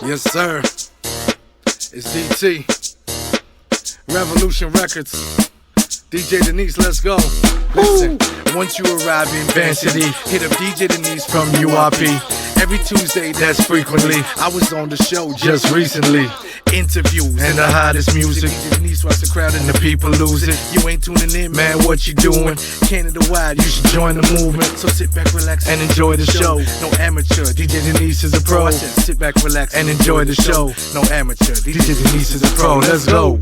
Yes, sir. It's DT. Revolution Records. DJ Denise, let's go. Listen, once you arrive in Vancouver, hit up DJ Denise from URP. Every Tuesday, that's frequently. I was on the show just recently. Interviews and the hottest music. DJ Denise watch the crowd and the people lose it. You ain't tuning in, man, what you doing? Canada wide, you should join the movement. So sit back, relax, and enjoy the show. No amateur, DJ Denise is a pro. I said sit back, relax, and enjoy the show. No amateur, DJ Denise is a pro. Let's go.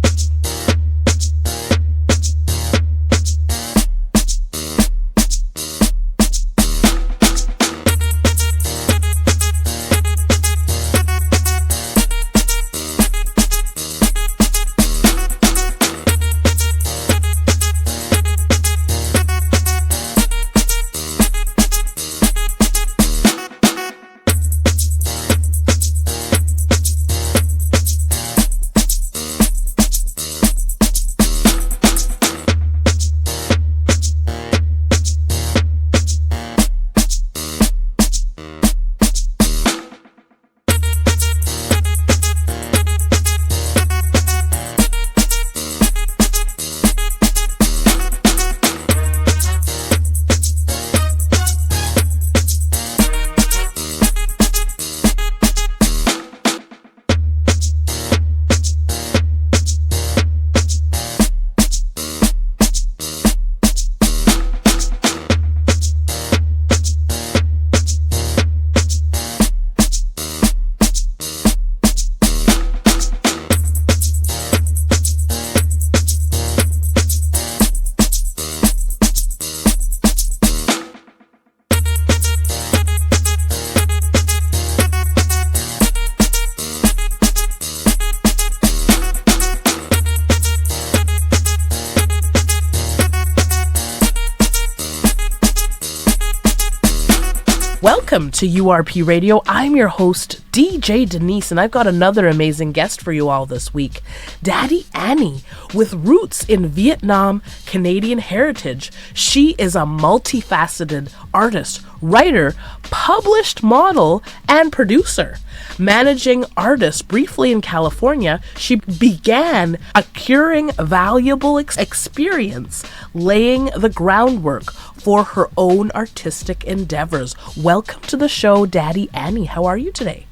Welcome to URP Radio. I'm your host, DJ Denise, and I've got another amazing guest for you all this week. daddyannie, with roots in Vietnam Canadian heritage. She is a multifaceted artist, writer, published model, and producer. Managing artist briefly in California, she began accruing valuable experience, laying the groundwork for her own artistic endeavors. Welcome to the show, daddyannie. How are you today?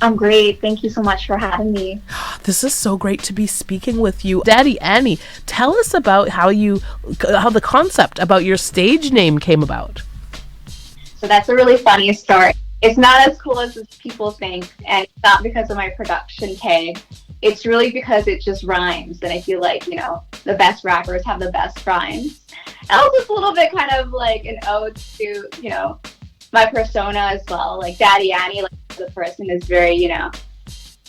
I'm great. Thank you so much for having me. This is so great to be speaking with you. daddyannie, tell us about how the concept about your stage name came about. So that's a really funny story. It's not as cool as people think, and it's not because of my production tag. It's really because it just rhymes, and I feel like, the best rappers have the best rhymes. And also it's a little bit kind of like an ode to, my persona as well. Like daddyannie, like the person is very,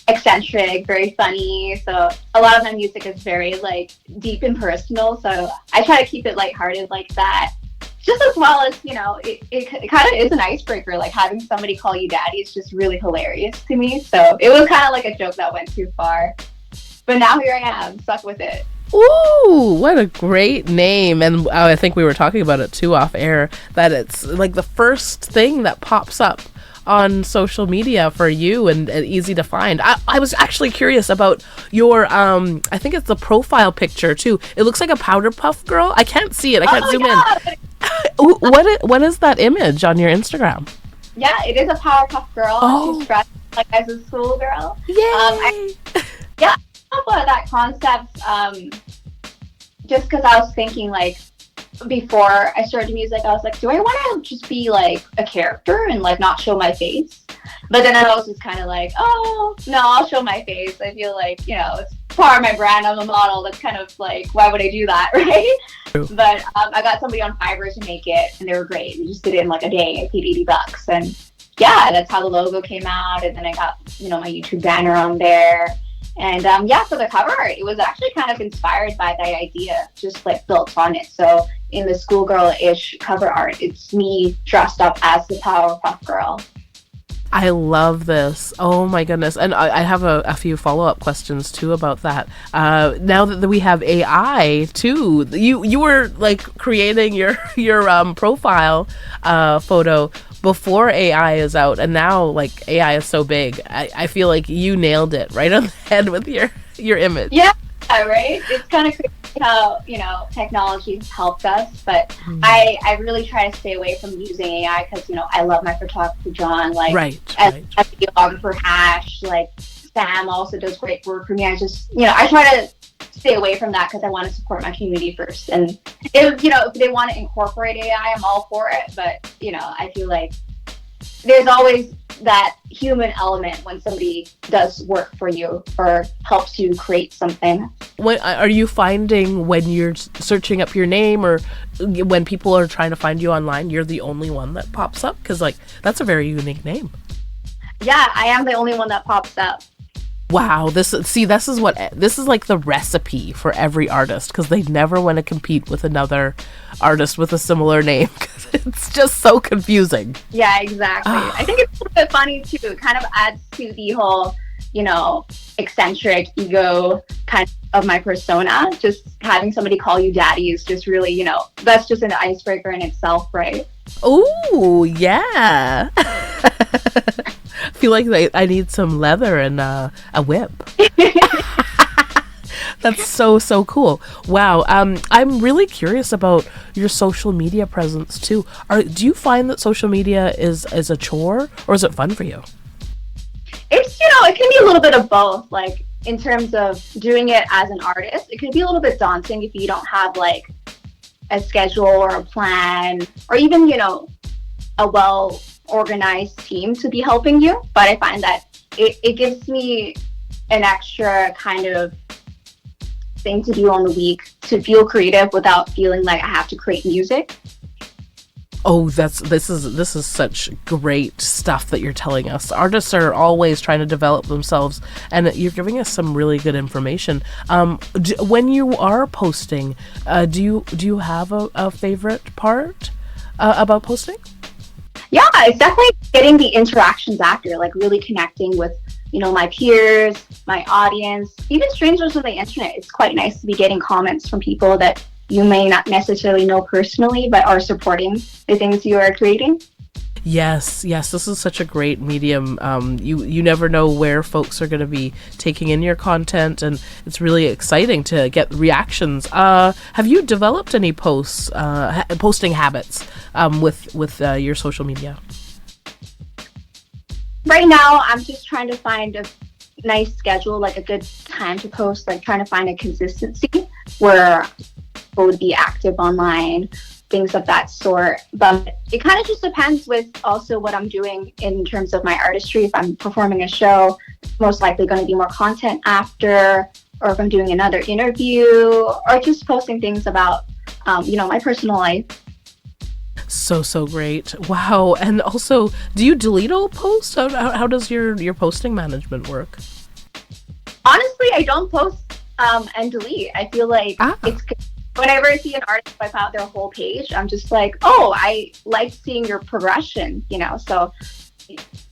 eccentric, very funny. So a lot of my music is very like deep and personal. So I try to keep it lighthearted like that. Just as well as, it kind of is an icebreaker, like having somebody call you daddy is just really hilarious to me. So it was kind of like a joke that went too far. But now here I am, stuck with it. Ooh, what a great name. And I think we were talking about it too off air, that it's like the first thing that pops up on social media for you and easy to find. I was actually curious about your, I think it's the profile picture too. It looks like a Powder Puff Girl. I can't see it. I can't zoom in. What is that image on your Instagram? Yeah, it is a Powerpuff Girl. Oh. She's dressed like as a schoolgirl. Yay! I thought about that concept just because I was thinking, like, before I started music, I was like, do I want to just be like a character and like not show my face? But then I was just kind of like, oh no, I'll show my face. I feel like, it's part of my brand. I'm a model. That's kind of like, why would I do that, right? But I got somebody on Fiverr to make it, and they were great. We just did it in like a day. I paid $80, and yeah, that's how the logo came out. And then I got my YouTube banner on there. And for the cover art, it was actually kind of inspired by that idea, just like built on it. So in the schoolgirl-ish cover art, it's me dressed up as the Powerpuff Girl. I love this. Oh my goodness. And I have a few follow-up questions too about that. Now that we have AI too, you were like creating your profile photo before AI is out, and now like AI is so big. I feel like you nailed it right on the head with your image. Yeah, right. It's kind of crazy how, technology has helped us, but I really try to stay away from using AI because, I love my photographer John, like as a videographer Hash, like Sam also does great work for me. I just, I try to stay away from that because I want to support my community first. And if they want to incorporate AI, I'm all for it. But, I feel like there's always that human element when somebody does work for you or helps you create something. What are you finding when you're searching up your name, or when people are trying to find you online, you're the only one that pops up? Because like that's a very unique name. Yeah, I am the only one that pops up. Wow, this is like the recipe for every artist, because they never want to compete with another artist with a similar name because it's just so confusing. Yeah, exactly. I think it's a little bit funny too. It kind of adds to the whole, eccentric ego kind of my persona. Just having somebody call you daddy is just really, that's just an icebreaker in itself, right? Oh, yeah. I feel like I need some leather and a whip. That's so cool. Wow. I'm really curious about your social media presence too. Do you find that social media is a chore, or is it fun for you? It's, it can be a little bit of both. Like in terms of doing it as an artist, it can be a little bit daunting if you don't have like a schedule or a plan, or even, a well organized team to be helping you. But I find that it gives me an extra kind of thing to do on the week to feel creative without feeling like I have to create music. Oh, this is such great stuff that you're telling us. Artists are always trying to develop themselves, and you're giving us some really good information. When you are posting, do you have a favorite part about posting? Yeah, it's definitely getting the interactions after, like really connecting with, my peers, my audience, even strangers on the internet. It's quite nice to be getting comments from people that you may not necessarily know personally, but are supporting the things you are creating. Yes, this is such a great medium. You never know where folks are going to be taking in your content, and it's really exciting to get reactions. Have you developed any posting habits with your social media? Right now, I'm just trying to find a nice schedule, like a good time to post, like trying to find a consistency where people would be active online, things of that sort. But it kind of just depends with also what I'm doing in terms of my artistry. If I'm performing a show, most likely going to be more content after, or if I'm doing another interview, or just posting things about, my personal life. So great. Wow. And also, do you delete all posts? How does your posting management work? Honestly, I don't post and delete. I feel like it's good. Whenever I see an artist wipe out their whole page, I'm just like, oh, I like seeing your progression, so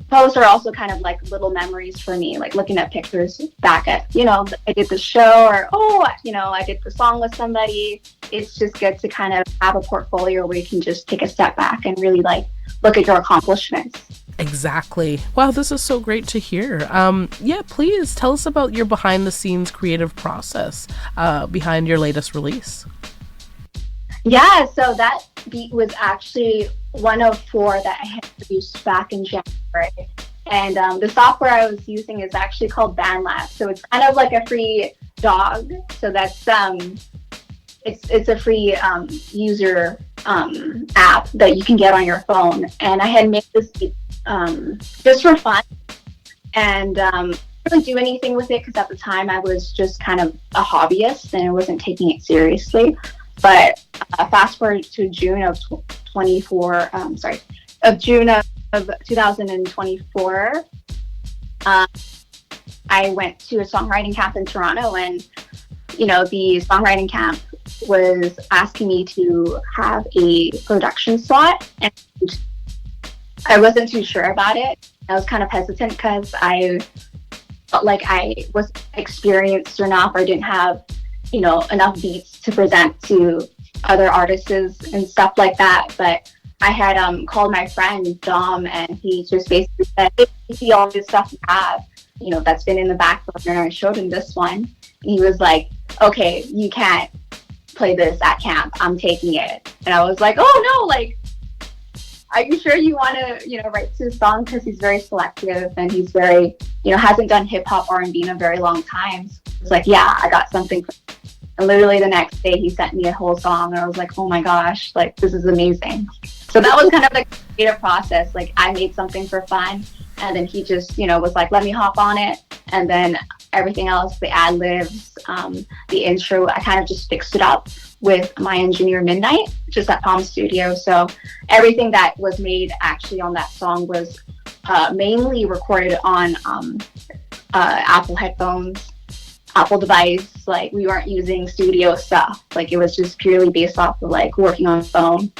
posts are also kind of like little memories for me, like looking at pictures back at, I did the show, or, I did the song with somebody. It's just good to kind of have a portfolio where you can just take a step back and really like look at your accomplishments. Exactly. Wow, this is so great to hear. Please tell us about your behind the scenes creative process behind your latest release. Yeah, so that beat was actually one of 4 that I had produced back in January. And the software I was using is actually called BandLab. So it's kind of like a free dog. So that's it's a free user app that you can get on your phone. And I had made this beat just for fun, and didn't really do anything with it because at the time I was just kind of a hobbyist and I wasn't taking it seriously. But fast forward to June of 2024, I went to a songwriting camp in Toronto, and the songwriting camp was asking me to have a production slot, and I wasn't too sure about it. I was kind of hesitant because I felt like I wasn't experienced enough, or didn't have enough beats to present to other artists and stuff like that. But I had called my friend Dom, and he just basically said, "Hey, you see all this stuff you have, that's been in the back burner." I showed him this one. He was like, "Okay, you can't play this at camp. I'm taking it." And I was like, "Oh no, like, are you sure you want to, write to his song?" Because he's very selective, and he's very, hasn't done hip hop R&B in a very long time. So it's like, yeah, I got something. And literally the next day he sent me a whole song, and I was like, oh my gosh, like, this is amazing. So that was kind of the creative process. Like, I made something for fun, and then he just, was like, let me hop on it. And then everything else, the ad libs, the intro, I kind of just fixed it up with my engineer Midnight, just at Palm Studio. So everything that was made actually on that song was mainly recorded on Apple headphones, Apple device. Like, we weren't using studio stuff. Like, it was just purely based off of like working on the phone.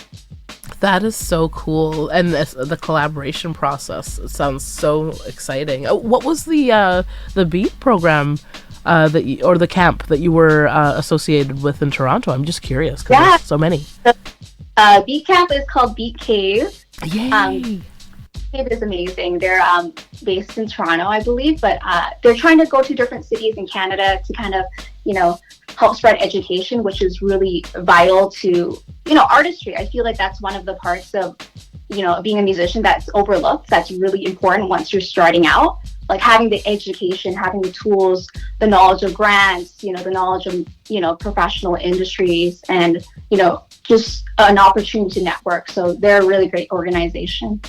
That is so cool, and the collaboration process sounds so exciting. What was the beat program or the camp that you were associated with in Toronto? I'm just curious because there's so many. Beat camp is called Beat Cave. Yay! Cave is amazing. They're based in Toronto, I believe, but they're trying to go to different cities in Canada to kind of, help spread education, which is really vital to, artistry. I feel like that's one of the parts of, being a musician that's overlooked, that's really important once you're starting out. Like, having the education, having the tools, the knowledge of grants, the knowledge of, professional industries, and, just an opportunity to network. So they're a really great organization.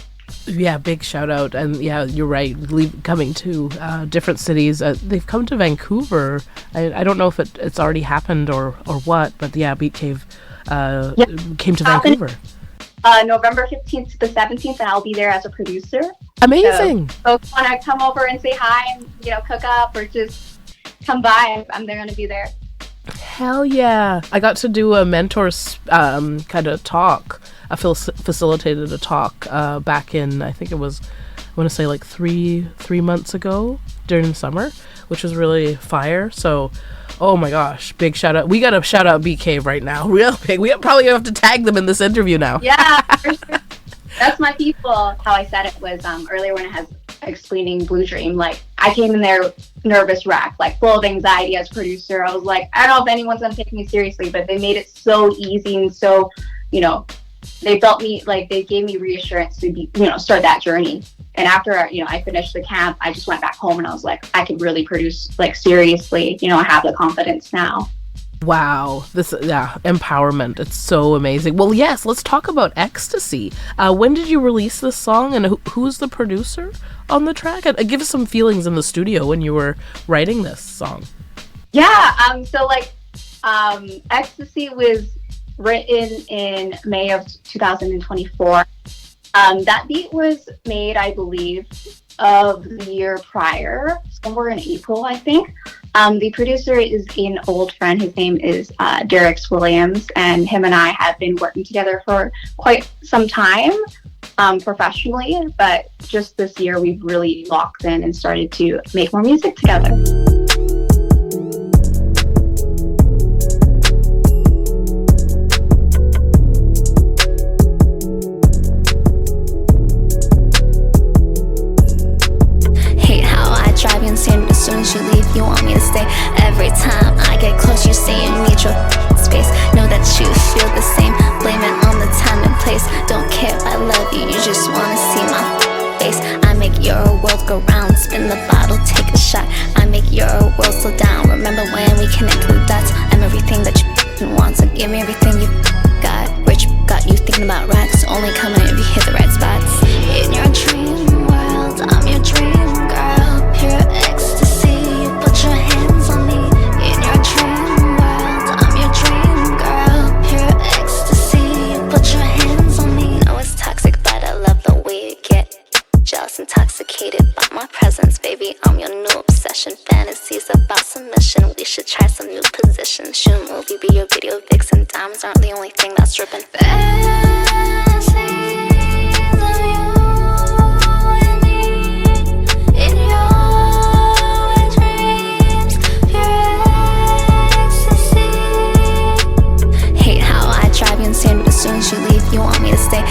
Yeah, big shout out. And yeah, you're right, coming to different cities. They've come to Vancouver. I don't know if it's already happened or what, but yeah, Beat Cave came to Vancouver. November 15th to the 17th, and I'll be there as a producer. Amazing. So folks want to come over and say hi and, cook up or just come by, I'm going to be there. Hell yeah. I got to do a mentor's kind of talk. I facilitated a talk back in, I think it was, I want to say like three months ago during the summer, which was really fire. So, oh my gosh, big shout out. We got to shout out BK right now. Real big. We probably have to tag them in this interview now. Yeah, for sure. That's my people. How I said it was earlier when I was explaining Blue Dream. Like, I came in there nervous wreck, like full of anxiety as producer. I was like, I don't know if anyone's going to take me seriously, but they made it so easy and so, they felt me, like, they gave me reassurance to be, start that journey. And after, I finished the camp, I just went back home and I was like, I could really produce, like, seriously, I have the confidence now. Wow. Empowerment. It's so amazing. Well, yes, let's talk about Ecstasy. When did you release this song, and who's the producer on the track? And give us some feelings in the studio when you were writing this song. Yeah. So Ecstasy was written in May of 2024. That beat was made, I believe, of the year prior, somewhere in April, I think. The producer is an old friend. His name is Derek Williams, and him and I have been working together for quite some time professionally, but just this year we've really locked in and started to make more music together. As soon as you leave, you want me to stay. Every time I get close, you say you need your space. Know that you feel the same. Blame it on the time and place. Don't care if I love you, you just wanna see my face. I make your world go round. Spin the bottle, take a shot. I make your world slow down. Remember when we connected the dots? I'm everything that you want, so give me everything you got. Rich got you thinking about racks. Only coming if you hit the right spots. In your dream world, I'm your dream girl. Pure ecstasy, put your hands on me. In your dream world, I'm your dream girl. Pure ecstasy, put your hands on me. I know it's toxic, but I love the way you get jealous, intoxicated by my presence. Baby, I'm your new obsession. Fantasies about submission. We should try some new positions. Shoot a movie, be your video vixen. Diamonds aren't the only thing that's dripping. But as soon as you leave, you want me to stay.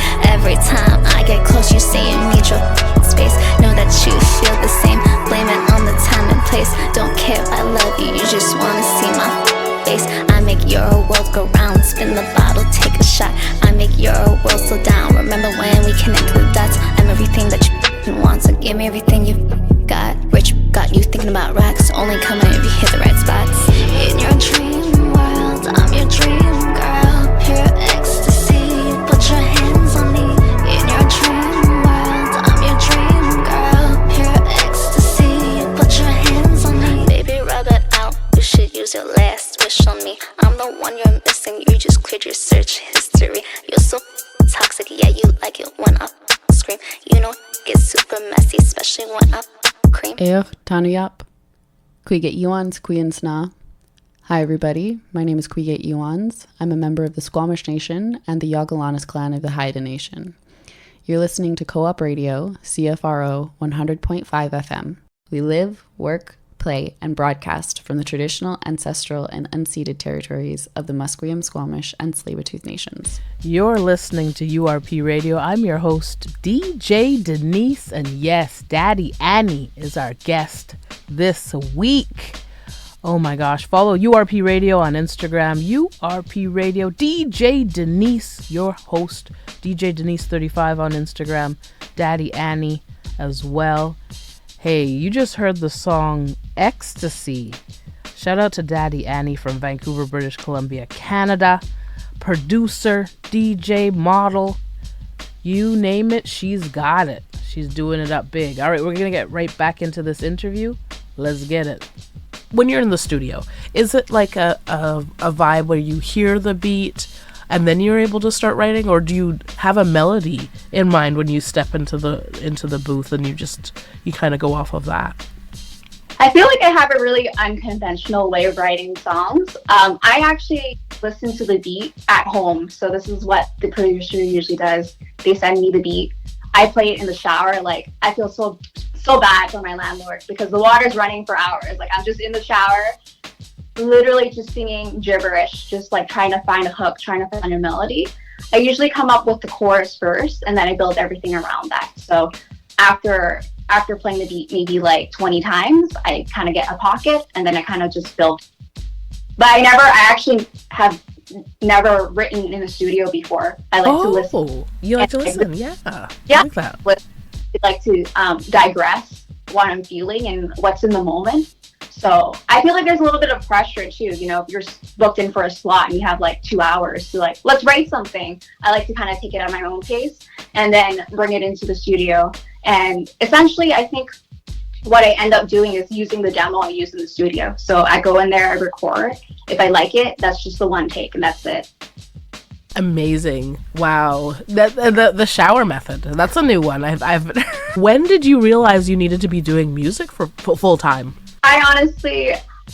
Give me everything you got. Rich got you thinking about racks. Only coming if you hit the right spots. In your dream world, I'm your dream girl. Pure ecstasy, put your hands on me. In your dream world, I'm your dream girl. Pure ecstasy, put your hands on me. Baby, rub it out. You should use your last wish on me. I'm the one you're missing. You just cleared your search history. You're so toxic, yeah, you like it when I scream. You know, it gets super messy, especially when I cream. Tanuyap. Quiget Yuans, Queen Sna. Hi everybody, my name is Quiget Yuans. I'm a member of the Squamish Nation and the Yagalanas clan of the Haida Nation. You're listening to Co-op Radio, CFRO 100.5 FM. We live, work, play, and broadcast from the traditional, ancestral, and unceded territories of the Musqueam, Squamish, and Tsleil-Waututh nations. You're listening to URP Radio. I'm your host, DJ Denise, and yes, Daddy Annie is our guest this week. Oh my gosh, follow URP Radio on Instagram, URP Radio, DJ Denise, your host, DJ Denise 35 on Instagram, Daddy Annie as well. Hey, you just heard the song Ecstasy. Shout out to Daddy Annie from Vancouver, British Columbia, Canada. Producer, DJ, model, you name it, she's got it. She's doing it up big. All right, we're going to get right back into this interview. Let's get it. When you're in the studio, is it like a vibe where you hear the beat and then you're able to start writing, or do you have a melody in mind when you step into the booth and you kind of go off of that? I feel like I have a really unconventional way of writing songs. I actually listen to the beat at home. So this is what the producer usually does. They send me the beat. I play it in the shower. Like, I feel so bad for my landlord because the water's running for hours. Like, I'm just in the shower, literally just singing gibberish, just like trying to find a hook, trying to find a melody. I usually come up with the chorus first, and then I build everything around that. So after playing the beat maybe like 20 times, I kind of get a pocket, and then I kind of just build. But I actually have never written in a studio before. I like to listen. You like to listen? Yeah. Yeah. I like that. I like to digress what I'm feeling and what's in the moment. So I feel like there's a little bit of pressure too. You know, if you're booked in for a slot and you have like 2 hours to like, let's write something. I like to kind of take it at my own pace and then bring it into the studio. And essentially, I think what I end up doing is using the demo I use in the studio. So I go in there, I record. If I like it, that's just the one take and that's it. Amazing. Wow. The shower method. That's a new one. I've When did you realize you needed to be doing music for full time?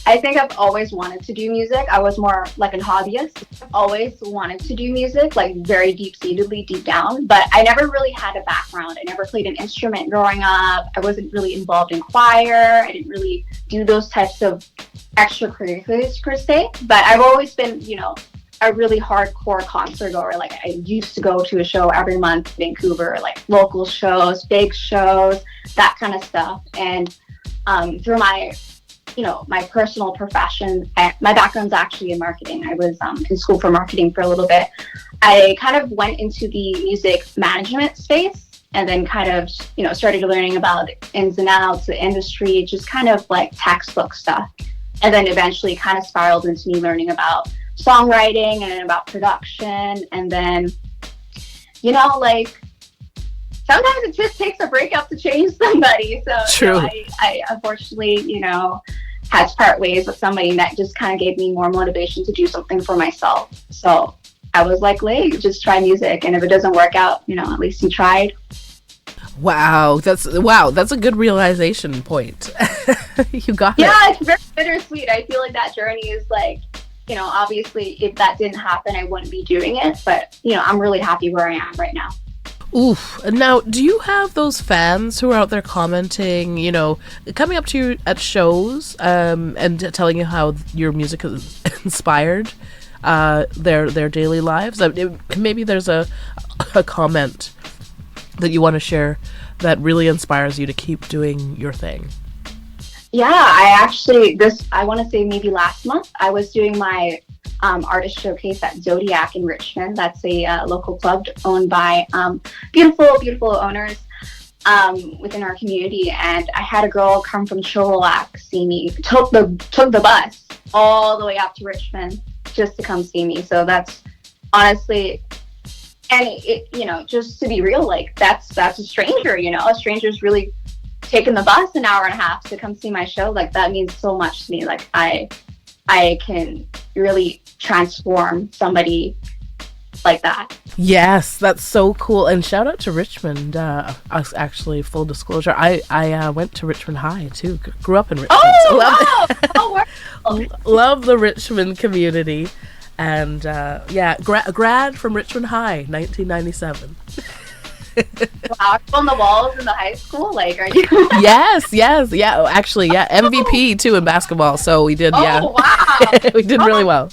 I think I've always wanted to do music. I was more like a hobbyist. I've always wanted to do music, like very deep-seatedly, deep down. But I never really had a background. I never played an instrument growing up. I wasn't really involved in choir. I didn't really do those types of extracurriculars per se. But I've always been, a really hardcore concert goer. Like, I used to go to a show every month in Vancouver, like local shows, big shows, that kind of stuff. And through my personal profession, my background's actually in marketing. I was in school for marketing for a little bit. I kind of went into the music management space and then kind of, started learning about the ins and outs, the industry, just kind of like textbook stuff. And then eventually kind of spiraled into me learning about songwriting and about production. And then, sometimes it just takes a breakup to change somebody. So True. I unfortunately, had to part ways with somebody that just kind of gave me more motivation to do something for myself. So I was like, just try music. And if it doesn't work out, at least you tried. Wow. That's a good realization point. You got it. Yeah, it's very bittersweet. I feel like that journey is like, obviously if that didn't happen, I wouldn't be doing it. But, I'm really happy where I am right now. Oof. Now, do you have those fans who are out there commenting, coming up to you at shows and telling you how your music has inspired their daily lives? Maybe there's a comment that you want to share that really inspires you to keep doing your thing. Yeah, I want to say maybe last month, I was doing my artist showcase at Zodiac in Richmond. That's a local club owned by beautiful owners. within our community, and I had a girl come from Chilliwack see me, took the bus all the way up to Richmond just to come see me. So that's honestly, and it you know, just to be real, like that's a stranger, you know, a stranger's really taking the bus an hour and a half to come see my show. Like that means so much to me. Like I can really transform somebody like that. Yes, that's so cool. And shout out to Richmond. Actually, full disclosure, I went to Richmond High too. Grew up in Richmond. Oh, wow. Love the Richmond community. And yeah, grad from Richmond High, 1997. Wow, on the walls in the high school, like, are you? Yes, yeah. Actually, yeah, MVP too in basketball. So we did, yeah. Oh, wow. We did really well.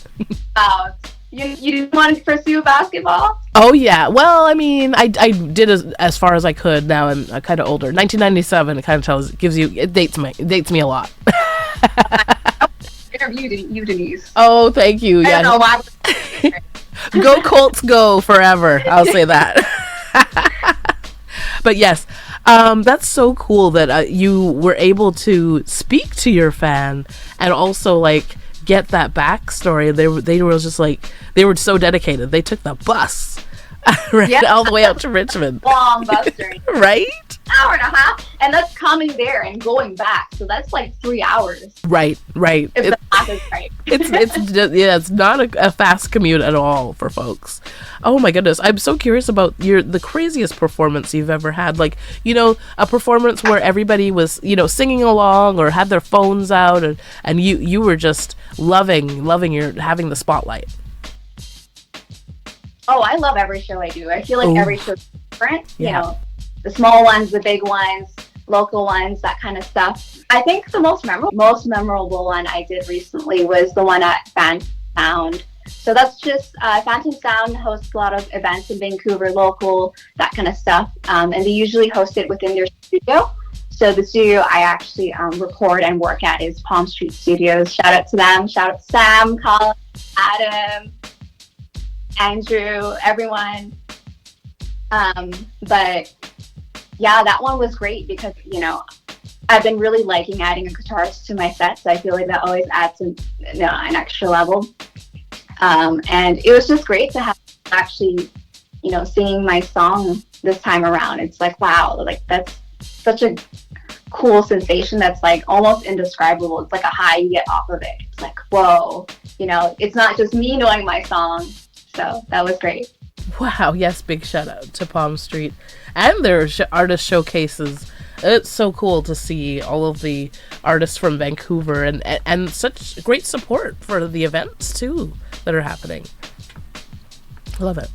Wow. You didn't want to pursue basketball? Oh yeah. Well, I mean, I did as far as I could. Now I'm kind of older. 1997. It kind of dates me a lot. Interviewed you, Denise. Oh, thank you. I Yeah. don't know why. Go Colts, go forever. I'll say that. But yes, that's so cool that you were able to speak to your fan and also like get that backstory. They were just like, they were so dedicated. They took the bus all the way out to Richmond. Long bus journey. Right? Hour and a half, and that's coming there and going back. So that's like 3 hours. Right. If the math is right. It's not a fast commute at all for folks. Oh my goodness, I'm so curious about the craziest performance you've ever had. Like, you know, a performance where everybody was, you know, singing along or had their phones out, and you were just loving having the spotlight. Oh, I love every show I do. I feel like every show is different. Yeah. You know, the small ones, the big ones, local ones, that kind of stuff. I think the most memorable one I did recently was the one at Phantom Sound. So that's just Phantom Sound hosts a lot of events in Vancouver, local, that kind of stuff. And they usually host it within their studio. So the studio I actually record and work at is Palm Street Studios. Shout out to them. Shout out to Sam, Colin, Adam, Andrew, everyone. But yeah, that one was great because, you know, I've been really liking adding a guitarist to my sets. I feel like that always adds an extra level. And it was just great to have actually, you know, singing my song this time around. It's like, wow, like that's such a cool sensation that's like almost indescribable. It's like a high you get off of it. It's like, whoa, you know, it's not just me knowing my song. So that was great. Wow, yes, big shout out to Palm Street and their artist showcases. It's so cool to see all of the artists from Vancouver and such great support for the events too that are happening. I love it.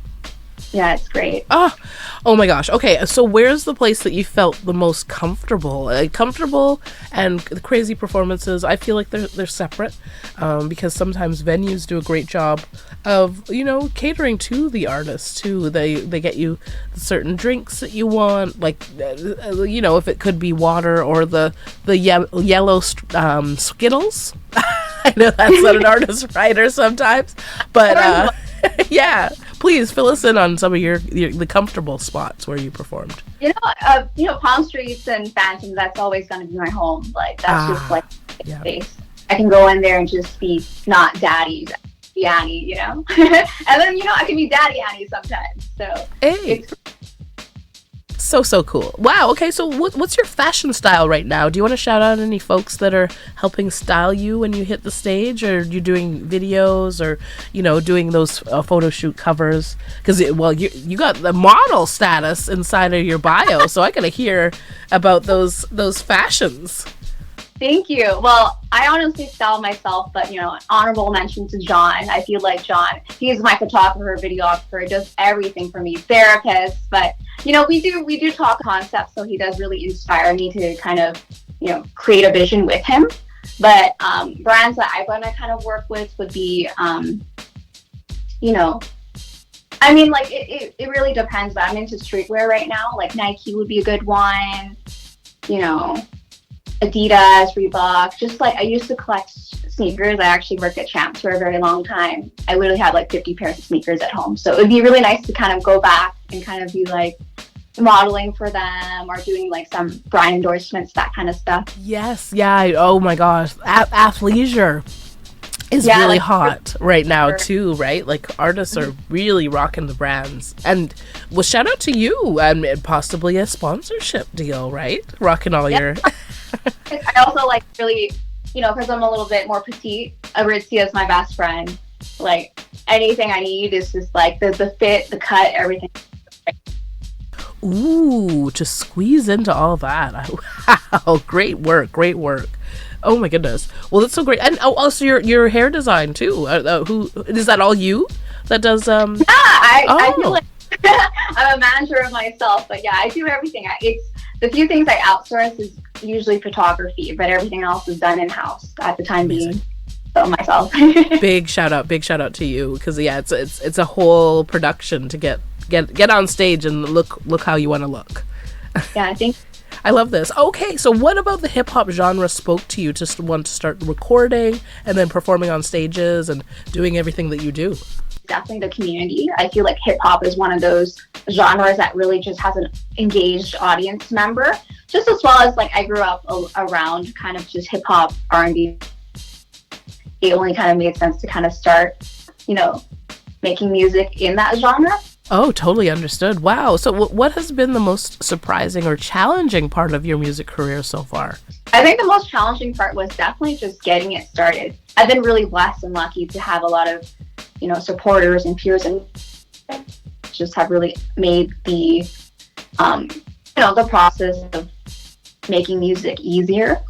Yeah, it's great. Oh my gosh. Okay, so where's the place that you felt the most comfortable? Comfortable and the crazy performances, I feel like they're separate because sometimes venues do a great job of, you know, catering to the artists too. They get you certain drinks that you want, like, you know, if it could be water or the yellow Skittles. I know that's not an artist writer sometimes, but yeah, please fill us in on some of the comfortable spots where you performed. You know, Palm Streets and Phantom, that's always going to be my home. Like, that's just like yeah. space. I can go in there and just be not daddyannie, you know? And then, you know, I can be daddyannie sometimes. So, hey. So cool. Wow. Okay. So what's your fashion style right now? Do you want to shout out any folks that are helping style you when you hit the stage, or you're doing videos, or, you know, doing those photo shoot covers? Because you got the model status inside of your bio, so I gotta hear about those fashions. Thank you. Well, I honestly style myself, but, you know, honorable mention to John. I feel like John, he's my photographer, videographer, does everything for me, therapist. But, you know, we do talk concepts, so he does really inspire me to kind of, you know, create a vision with him. But brands that I'm gonna kind of work with would be, you know, I mean, like, it really depends, but I'm into streetwear right now. Like, Nike would be a good one, you know, Adidas, Reebok. Just like, I used to collect sneakers. I actually worked at Champs for a very long time. I literally had like 50 pairs of sneakers at home. So it would be really nice to kind of go back and kind of be like, modeling for them or doing like some brand endorsements, that kind of stuff. Yes, yeah. Oh my gosh, athleisure is Yeah, really like, hot right now sure. too, right? Like artists are really rocking the brands. And well, shout out to you and possibly a sponsorship deal, right? Rocking all your. I also like really, because I'm a little bit more petite, Aritzia is my best friend. Like anything I need is just like the fit, the cut, everything. Ooh, to squeeze into all that. Wow, great work, great work. Oh my goodness. Well, that's so great. And also your hair design too. Who is that? All you that does? Yeah, I feel Oh. like I'm a manager of myself, but yeah, I do everything. It's the few things I outsource is usually photography, but everything else is done in house at the time being. So myself. Big shout out to you, because yeah, it's a whole production to get on stage and look how you want to look. Yeah, I think. I love this. Okay, so what about the hip hop genre spoke to you to want to start recording and then performing on stages and doing everything that you do? Definitely the community. I feel like hip hop is one of those genres that really just has an engaged audience member. Just as well as like I grew up around kind of just hip hop, R&B. It only kind of made sense to kind of start, making music in that genre. Oh, totally understood. Wow. So what has been the most surprising or challenging part of your music career so far? I think the most challenging part was definitely just getting it started. I've been really blessed and lucky to have a lot of, supporters and peers, and just have really made the, the process of making music easier.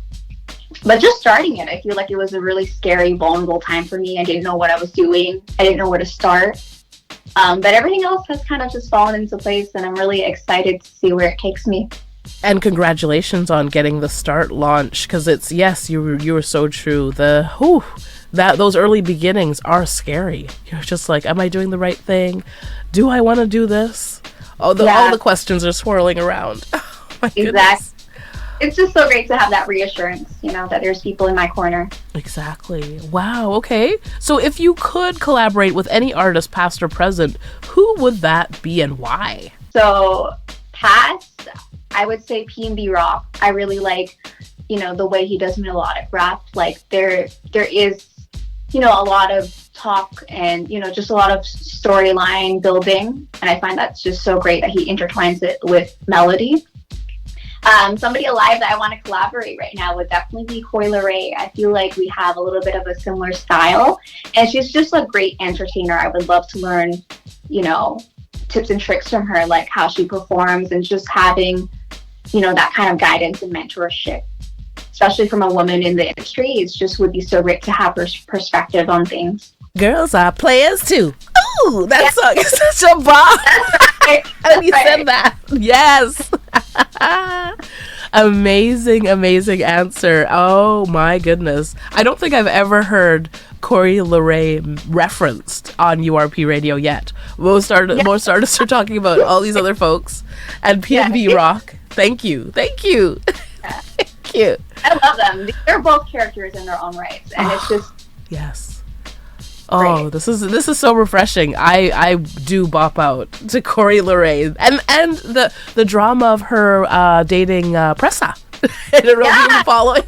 But just starting it, I feel like it was a really scary, vulnerable time for me. I didn't know what I was doing. I didn't know where to start. But everything else has kind of just fallen into place, and I'm really excited to see where it takes me. And congratulations on getting the Start launch, because you were so true. Those early beginnings are scary. You're just like, am I doing the right thing? Do I want to do this? All the questions are swirling around. Oh my goodness. Exactly. It's just so great to have that reassurance, that there's people in my corner. Exactly. Wow. Okay. So if you could collaborate with any artist, past or present, who would that be and why? So past, I would say P&B Rock. I really like, the way he does melodic rap. Like there is, a lot of talk and, just a lot of storyline building. And I find that's just so great that he intertwines it with melody. Somebody alive that I want to collaborate right now would definitely be Coi Leray. I feel like we have a little bit of a similar style, and she's just a great entertainer. I would love to learn, tips and tricks from her, like how she performs, and just having, that kind of guidance and mentorship, especially from a woman in the industry. It just would be so great to have her perspective on things. Girls are players too. Ooh, that song is such a bomb. And you said that. Yes. Amazing answer. Oh my goodness. I don't think I've ever heard Coi Leray referenced on URP radio yet. Most artists are talking about all these other folks and P&B Rock. Thank you. Thank you. I love them. They're both characters in their own rights, and it's just yes. Oh, this is so refreshing. I do bop out to Coi Leray and the drama of her dating Pressa. I don't know if you're following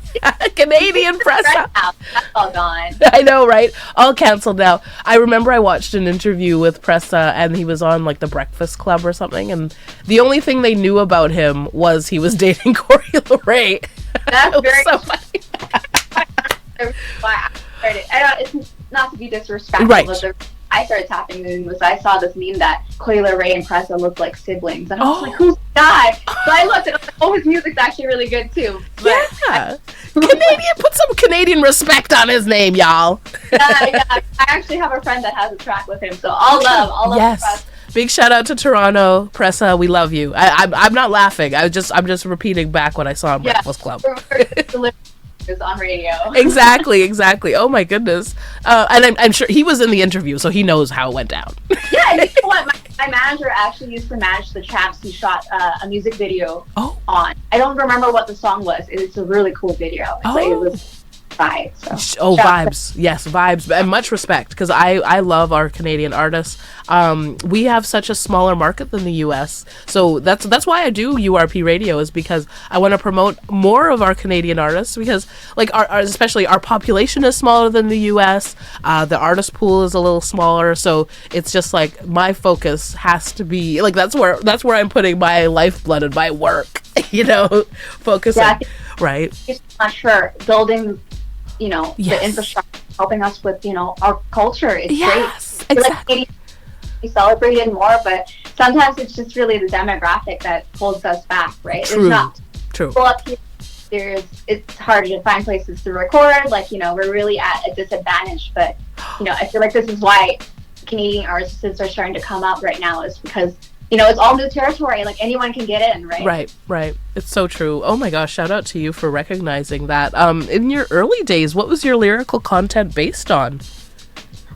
Canadian Pressa. That's all gone. I know, right? All canceled now. I remember I watched an interview with Pressa, and he was on like the Breakfast Club or something, and the only thing they knew about him was he was dating Coi Leray. That's very so funny. Why I started. It's not to be disrespectful, Right. but I started tapping in was I saw this meme that Coi Leray and Pressa looked like siblings, and I was like, "Who's that?" So I looked and I was like, "Oh, his music's actually really good too." But Yeah. Canadian, put some Canadian respect on his name, y'all. yeah, I actually have a friend that has a track with him, so all love Yes. Pressa. Big shout out to Toronto, Pressa. We love you. I'm not laughing. I'm just repeating back what I saw in Breakfast Club. Is on radio. Exactly. Oh my goodness. And I'm sure he was in the interview, so he knows how it went down. Yeah, and you know what? My manager actually used to manage the chaps who shot a music video on. I don't remember what the song was. It's a really cool video. It was vibe. So Oh, shout out vibes. Yes, vibes. And much respect, because I love our Canadian artists. We have such a smaller market than the US. So that's why I do URP radio, is because I want to promote more of our Canadian artists, because like especially our population is smaller than the US. The artist pool is a little smaller. So it's just like my focus has to be like, that's where I'm putting my lifeblood and my work, focusing. Yeah, right. Thank you so much for building, the Yes. infrastructure, helping us with, our culture. It's Yes, great. I feel exactly. like we celebrated more, but sometimes it's just really the demographic that holds us back, right? True. There's not True. people up here. It's harder to find places to record. Like, we're really at a disadvantage. But, I feel like this is why Canadian artists are starting to come out right now, is because, it's all new territory. Like, anyone can get in, right? Right. It's so true. Oh my gosh, shout out to you for recognizing that. In your early days, what was your lyrical content based on?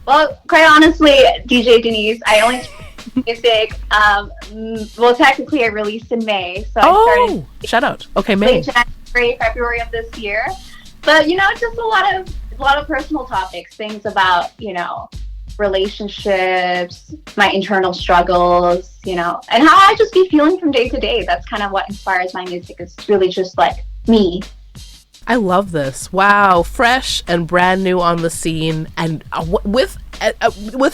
Well, quite honestly, DJ Denise, I only music. Well, technically, I released in May, so I started shout out. Okay, May. late January, February of this year. But just a lot of personal topics, things about relationships, my internal struggles, and how I just be feeling from day to day. That's kind of what inspires my music. It's really just like me. I love this. Wow, fresh and brand new on the scene, and with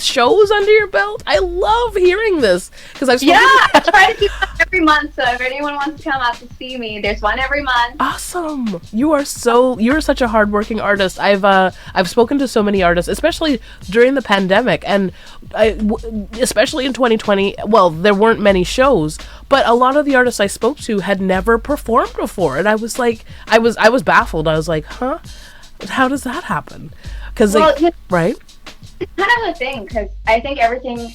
shows under your belt. I love hearing this, because I've spoken I try to do one every month. So if anyone wants to come out to see me, there's one every month. Awesome. You're such a hardworking artist. I've spoken to so many artists, especially during the pandemic, and especially in 2020. Well, there weren't many shows, but a lot of the artists I spoke to had never performed before, and I was like, I was baffled. I was like, huh? How does that happen? Because right? It's kind of a thing, because I think everything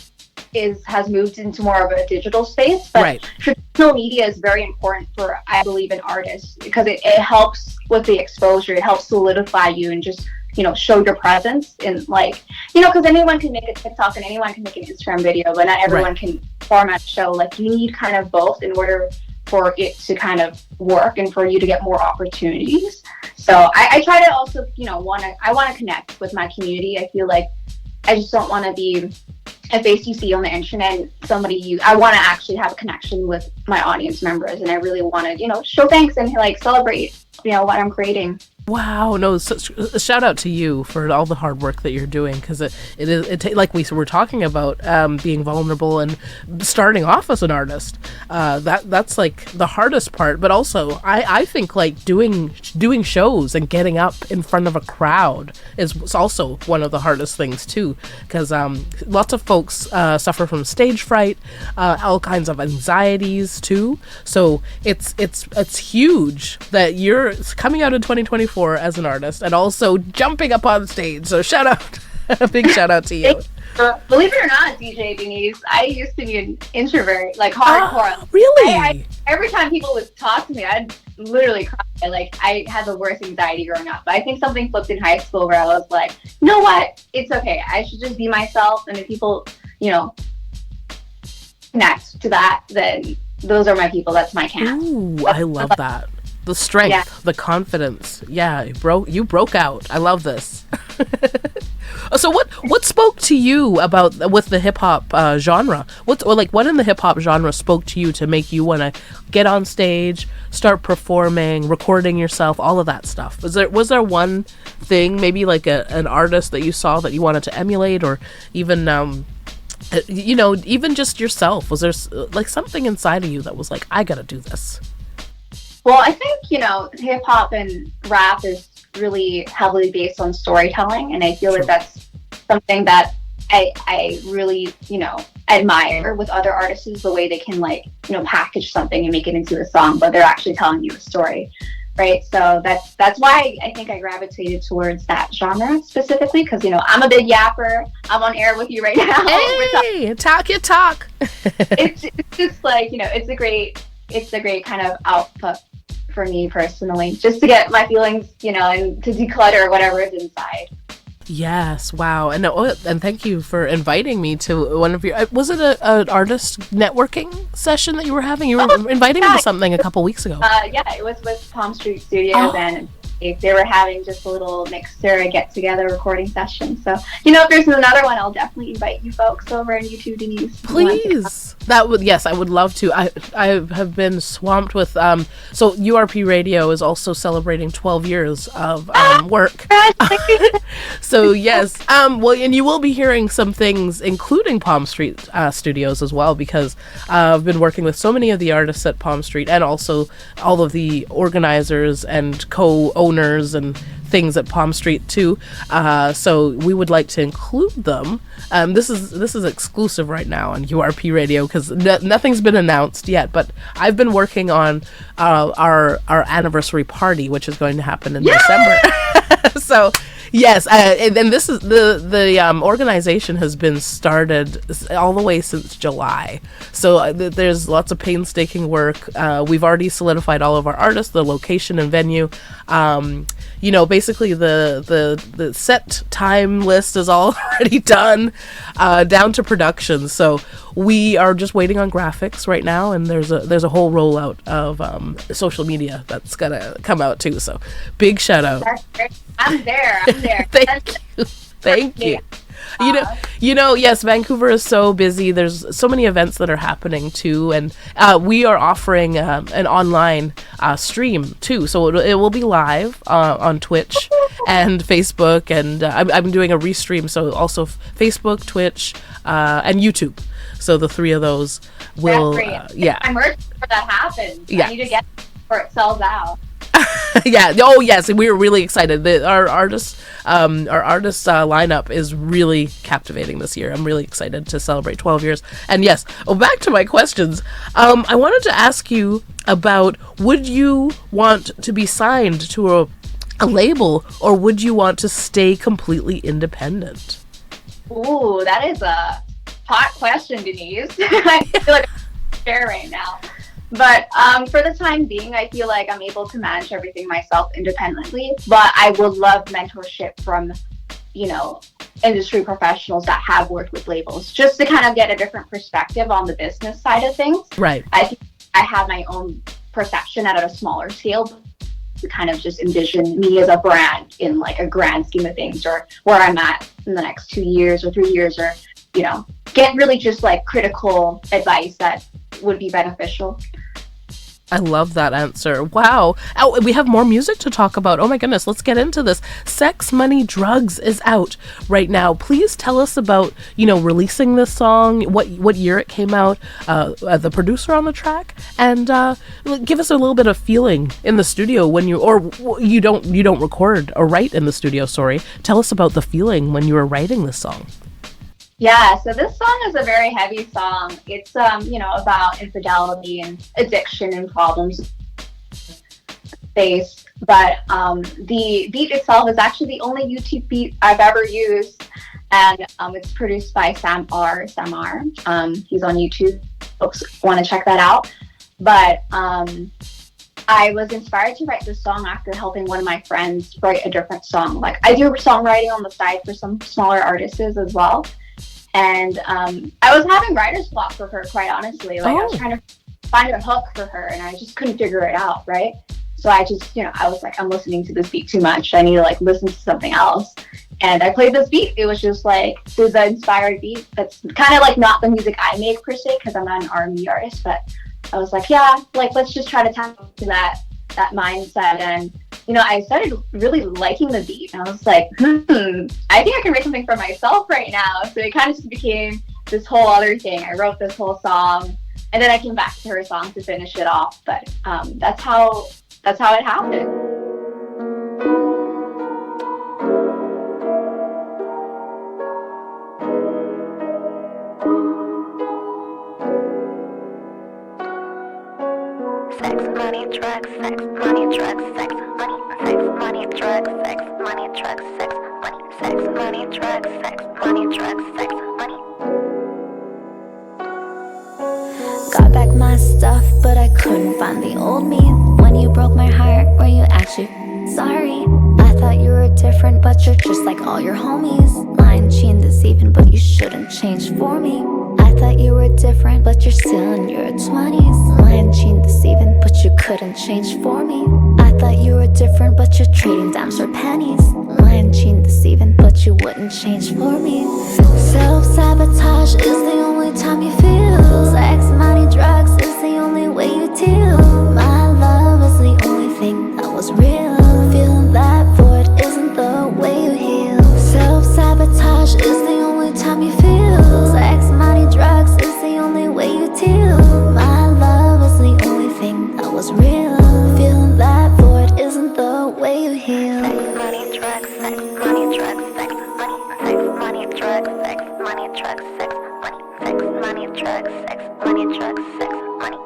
has moved into more of a digital space, but traditional media is very important for, I believe, an artist, because it helps with the exposure. It helps solidify you and just show your presence in, like, because anyone can make a TikTok and anyone can make an Instagram video, but not everyone can format a show. Like, you need kind of both in order for it to kind of work and for you to get more opportunities. So I try to also I want to connect with my community. I feel like I just don't want to be a face you see on the internet, I want to actually have a connection with my audience members, and I really want to show thanks and like celebrate what I'm creating. Wow, no, shout out to you for all the hard work that you're doing, because it like we were talking about, being vulnerable and starting off as an artist. That's like the hardest part, but also I think like doing shows and getting up in front of a crowd is also one of the hardest things too, because lots of folks suffer from stage fright, all kinds of anxieties too. So it's huge that you're coming out in 2024 as an artist and also jumping up on stage. So shout out, a big shout out to you. Believe it or not, DJ Denise, I used to be an introvert, like hardcore. Really? Every time people would talk to me, I'd literally cry. Like, I had the worst anxiety growing up. But I think something flipped in high school where I was like, you know what? It's okay. I should just be myself. And if people, connect to that, then those are my people. That's my camp. Ooh, I love that. The strength, the confidence. Yeah, you broke out. I love this. So what spoke to you with the hip hop genre? What in the hip hop genre spoke to you to make you want to get on stage, start performing, recording yourself, all of that stuff? Was there one thing, maybe like an artist that you saw that you wanted to emulate, or even even just yourself? Was there like something inside of you that was like, I gotta do this? Well, I think, hip hop and rap is really heavily based on storytelling. And I feel that that's something that I really, admire with other artists, the way they can package something and make it into a song, but they're actually telling you a story. Right. So that's why I think I gravitated towards that genre specifically, because, I'm a big yapper. I'm on air with you right now. Hey, talk your talk. It's just like, it's a great kind of output for me personally, just to get my feelings, and to declutter whatever is inside. Yes, wow. And thank you for inviting me to one of your, was it an artist networking session that you were having? You were inviting me to something a couple weeks ago. Yeah, it was with Palm Street Studios, and they were having just a little mixer get together recording session. So if there's another one, I'll definitely invite you folks over and you too, Denise. Please. Yes, I would love to. I have been swamped with so URP Radio is also celebrating 12 years of work. So yes, well, and you will be hearing some things, including Palm Street Studios as well, because I've been working with so many of the artists at Palm Street, and also all of the organizers and co-owners and things at Palm Street too. So we would like to include them. This is exclusive right now on URP Radio because nothing's been announced yet. But I've been working on our anniversary party, which is going to happen in December. So yes, and this is the organization has been started all the way since July. So there's lots of painstaking work. We've already solidified all of our artists, the location and venue. Basically the set time list is all already done, down to production. So we are just waiting on graphics right now, and there's a whole rollout of social media that's gonna come out too. So big shout out. That's great. I'm there. Thank you. Yes, Vancouver is so busy. There's so many events that are happening too, and we are offering an online stream too. So it will be live on Twitch and Facebook, and I'm doing a restream. So also Facebook, Twitch, and YouTube. So the three of those will, I'm urgent for that happens. Yeah. I need to get it before it sells out. Yeah. Oh, yes. We were really excited. Our artist lineup is really captivating this year. I'm really excited to celebrate 12 years. And yes. Oh, back to my questions. I wanted to ask you about: would you want to be signed to a label, or would you want to stay completely independent? Ooh, that is a hot question, Denise. I feel like I'm fair right now. But for the time being, I feel like I'm able to manage everything myself independently. But I would love mentorship from, industry professionals that have worked with labels, just to kind of get a different perspective on the business side of things. Right. I think I have my own perception at a smaller scale to kind of just envision me as a brand in like a grand scheme of things, or where I'm at in the next 2 years or 3 years, or, get really just like critical advice that would be beneficial. I love that answer. Wow. Oh, we have more music to talk about. Oh my goodness, let's get into this. Sex, Money, Drugs is out right now. Please tell us about, releasing this song, what year it came out, the producer on the track, and give us a little bit of feeling in the studio when you don't record or write in the studio, sorry. Tell us about the feeling when you were writing this song. Yeah, so this song is a very heavy song. It's, about infidelity and addiction and problems faced. But the beat itself is actually the only YouTube beat I've ever used. And it's produced by Sam R. He's on YouTube. Folks want to check that out. But I was inspired to write this song after helping one of my friends write a different song. Like, I do songwriting on the side for some smaller artists as well. And I was having writer's block for her, quite honestly. I was trying to find a hook for her, and I just couldn't figure it out, right? So I just, I was like, I'm listening to this beat too much. I need to listen to something else. And I played this beat. It was just this is an inspired beat. That's kind of not the music I make per se, because I'm not an R&B artist. But I was like, let's just try to tap into that mindset. And I started really liking the beat, and I was like, I think I can write something for myself right now. So it kind of just became this whole other thing. I wrote this whole song, and then I came back to her song to finish it off. But that's how it happened. Sex, money, drugs, sex, money, drugs, sex, money, sex, money, drugs, sex, money, drugs, sex, money, sex, money, drugs, sex, money, drugs, sex, money. Got back my stuff, but I couldn't find the old me. When you broke my heart, were you actually sorry? I thought you were different, but you're just like all your homies. Lying, cheating, deceiving, but you shouldn't change for me. I thought you were different, but you're still in your 20s. Lying, cheating, deceiving, but you couldn't change for me. I thought you were different, but you're trading dimes for pennies. Lying, cheating, deceiving, but you wouldn't change for me. Self-sabotage is the only time you feel. Sex, money, drugs is the only way you deal. My love is the only thing that was real. Feeling that void isn't the way you heal. Self-sabotage is the only time you feel. Sex, money, drugs is the only way you deal. My love is the only thing that was real. Feeling that void isn't the way you heal. Sex, money, drugs, sex, money, drugs, sex, money, sex, money, drugs, sex, money, drugs, sex, money, sex, money, drugs, sex, money, drugs, sex, money.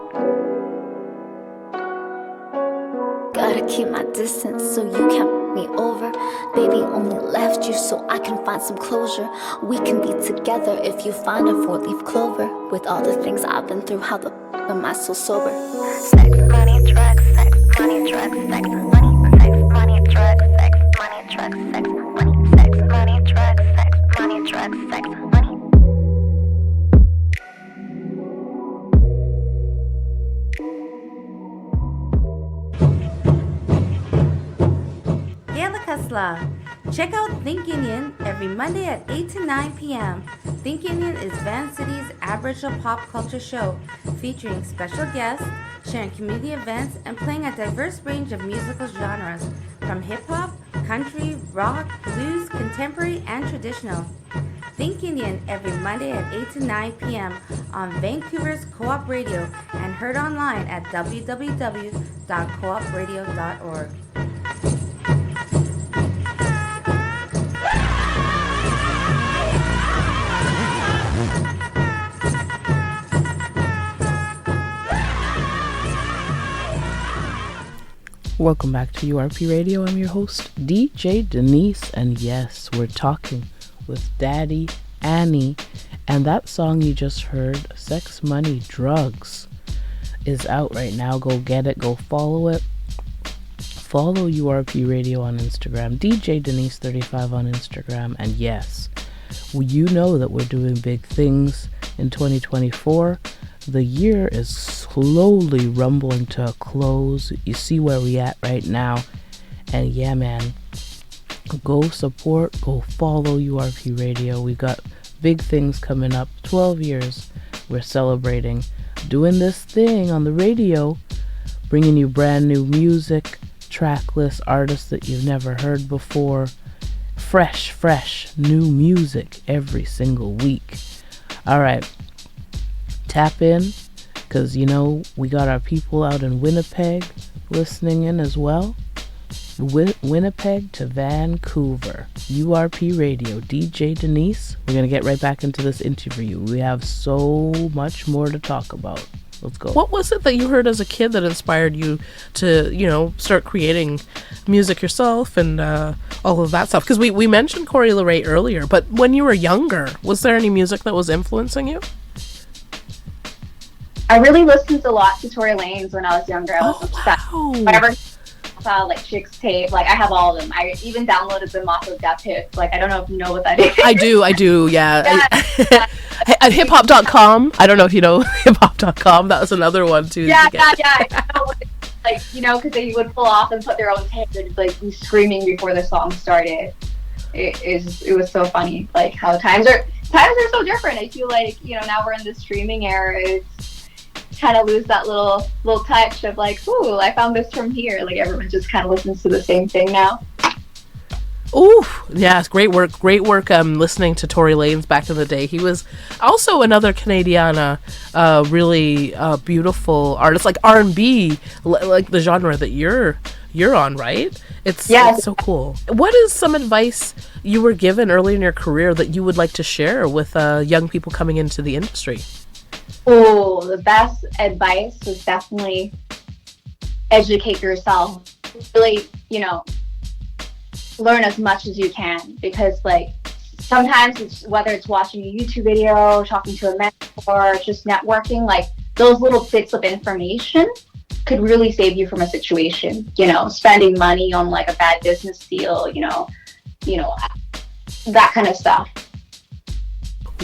Gotta keep my distance so you can't f me over. Baby only left you so I can find some closure. We can be together if you find a 4-leaf clover. With all the things I've been through, how the f am I so sober? Sex, money, drugs, sex, money, drugs, sex, money, sex, money, drugs, sex, money, drugs, sex, money, sex, money, drugs, sex, money, drugs, sex, money. Check out Think Union every Monday at 8 to 9 p.m. Think Union is Van City's Aboriginal pop culture show featuring special guests, sharing community events, and playing a diverse range of musical genres from hip-hop, country, rock, blues, contemporary, and traditional. Think Union every Monday at 8 to 9 p.m. on Vancouver's Co-op Radio and heard online at www.coopradio.org. Welcome back to URP Radio. I'm your host, DJ Denise, and yes, we're talking with daddyannie, and that song you just heard, Sex, Money, Drugs, is out right now. Go get it, go follow it. Follow URP Radio on Instagram, DJ Denise 35 on Instagram, and yes, you know that we're doing big things in 2024. The year is slowly rumbling to a close. You see where we at right now. And yeah, man, go support, go follow URP Radio. We've got big things coming up. 12 years we're celebrating. Doing this thing on the radio, bringing you brand new music, track lists, artists that you've never heard before. Fresh, new music every single week. All right. Tap in, because you know we got our people out in Winnipeg listening in as well. Winnipeg to Vancouver, URP Radio, DJ Denise. We're gonna get right back into this interview. We have so much more to talk about. Let's go. What was it that you heard as a kid that inspired you to, start creating music yourself and all of that stuff? Because we mentioned Corey LeRae earlier, but when you were younger, was there any music that was influencing you? I really listened a lot to Tory Lanez when I was younger. I was obsessed. Wow. Whenever I saw Chicks tape, I have all of them. I even downloaded them off of Death Hits. I don't know if you know what that is. I do, yeah. At hiphop.com. I don't know if you know hiphop.com. That was another one too. Yeah. Because they would pull off and put their own tape and be screaming before the song started. It was so funny, how times are so different. I feel now we're in the streaming era. It's kind of lose that little touch of ooh, I found this from here. Everyone just kind of listens to the same thing now. Ooh, yeah, it's great work. Listening to Tory Lanez back in the day. He was also another Canadian, really beautiful artist, like R&B, like the genre that you're on, right? It's so cool. What is some advice you were given early in your career that you would like to share with young people coming into the industry? Oh, the best advice was definitely educate yourself. Really, learn as much as you can, because sometimes it's whether it's watching a YouTube video, talking to a mentor, just networking, those little bits of information could really save you from a situation. Spending money on a bad business deal, that kind of stuff.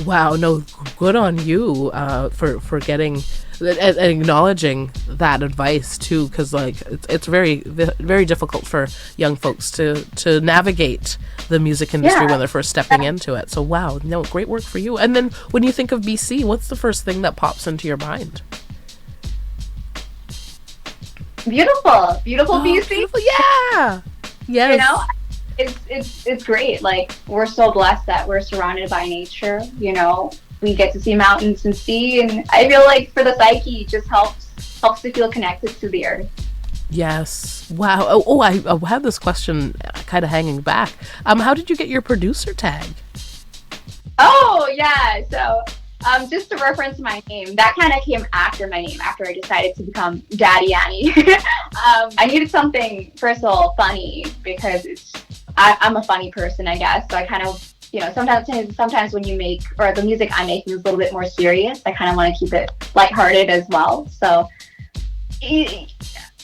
Wow, no, good on you for getting and acknowledging that advice too, because like it's very very difficult for young folks to navigate the music industry when they're first stepping into it. So wow, no, great work for you. And then when you think of BC, what's the first thing that pops into your mind? Beautiful BC. Beautiful, yeah. Yes. You know, it's great. Like, we're so blessed that we're surrounded by nature. You know, we get to see mountains and sea, and I feel like for the psyche, it just helps to feel connected to the earth. Yes. Wow. I had this question kind of hanging back. How did you get your producer tag? Oh yeah. So just to reference my name, that kind of came after my name, after I decided to become daddyannie. I needed something, first of all, funny, because I'm a funny person, I guess. So I kind of, you know, sometimes when you make, or the music I'm making is a little bit more serious, I kind of want to keep it lighthearted as well. So DJ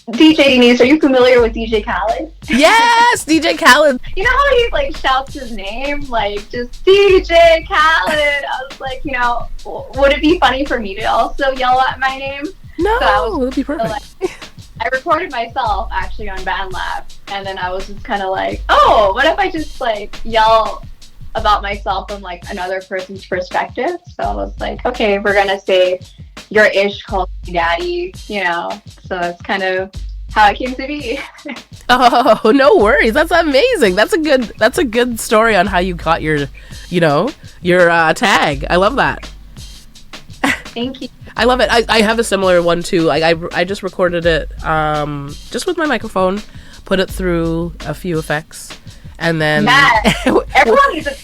Denise, are you familiar with DJ Khaled? Yes, DJ Khaled. You know how he like shouts his name, like just DJ Khaled? I was like, you know, would it be funny for me to also yell at my name? No, that'd be perfect. I recorded myself actually on BandLab, and then I was just kind of like, oh, what if I just like yell about myself from like another person's perspective? So I was like, okay, we're gonna say your ish called me daddy, you know. So that's kind of how it came to be. Oh, no worries. That's amazing. That's a good story on how you got your, you know, your tag. I love that. Thank you. I love it. I have a similar one too. I just recorded it just with my microphone, put it through a few effects, and then everyone needs a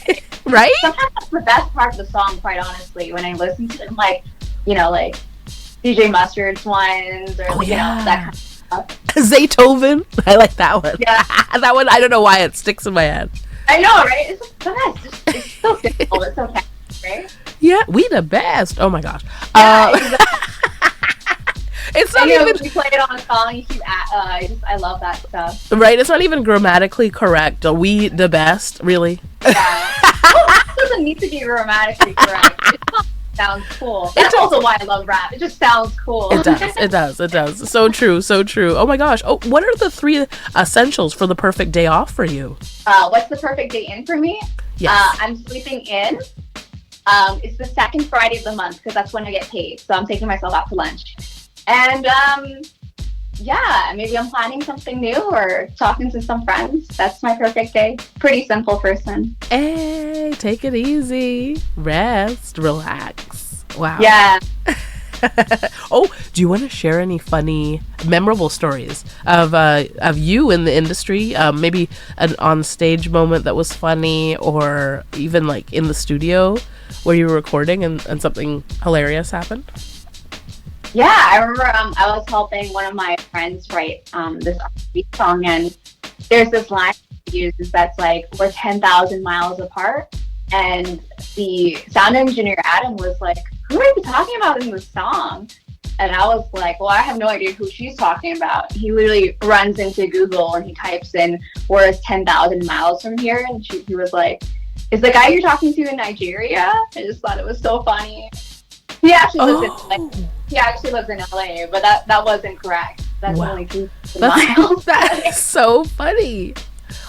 right? Sometimes that's the best part of the song, quite honestly. When I listen to it, I'm like, you know, like DJ Mustard's ones, or you know, that kind of stuff. Zaytoven. I like that one. Yeah. That one, I don't know why it sticks in my head. I know, right? It's just the best. It's so difficult. It's so catchy, right? Yeah, we the best. Oh my gosh. Yeah, exactly. It's not even. even. You play it on a song. You keep. I love that stuff. Right. It's not even grammatically correct. Are we the best? Really? Yeah. Well, it doesn't need to be grammatically correct. It sounds cool. That's also why I love rap. It just sounds cool. It does. It does. So true. So true. Oh my gosh. Oh, what are the 3 essentials for the perfect day off for you? What's the perfect day in for me? Yes. I'm sleeping in. It's the second Friday of the month, because that's when I get paid. So I'm taking myself out to lunch. And yeah, maybe I'm planning something new or talking to some friends. That's my perfect day. Pretty simple person. Hey, take it easy. Rest, relax. Wow. Yeah. Oh, do you want to share any funny, memorable stories of you in the industry? Maybe an on-stage moment that was funny, or even like in the studio where you were recording and something hilarious happened? Yeah, I remember I was helping one of my friends write this R&B song, and there's this line he uses that's like, we're 10,000 miles apart, and the sound engineer Adam was like, who are you talking about in this song? And I was like, well, I have no idea who she's talking about. He literally runs into Google and he types in, where is 10,000 miles from here? And he was like, is the guy you're talking to in Nigeria? I just thought it was so funny. He actually lives in LA, but that wasn't correct. That's only 2 miles. That's so funny.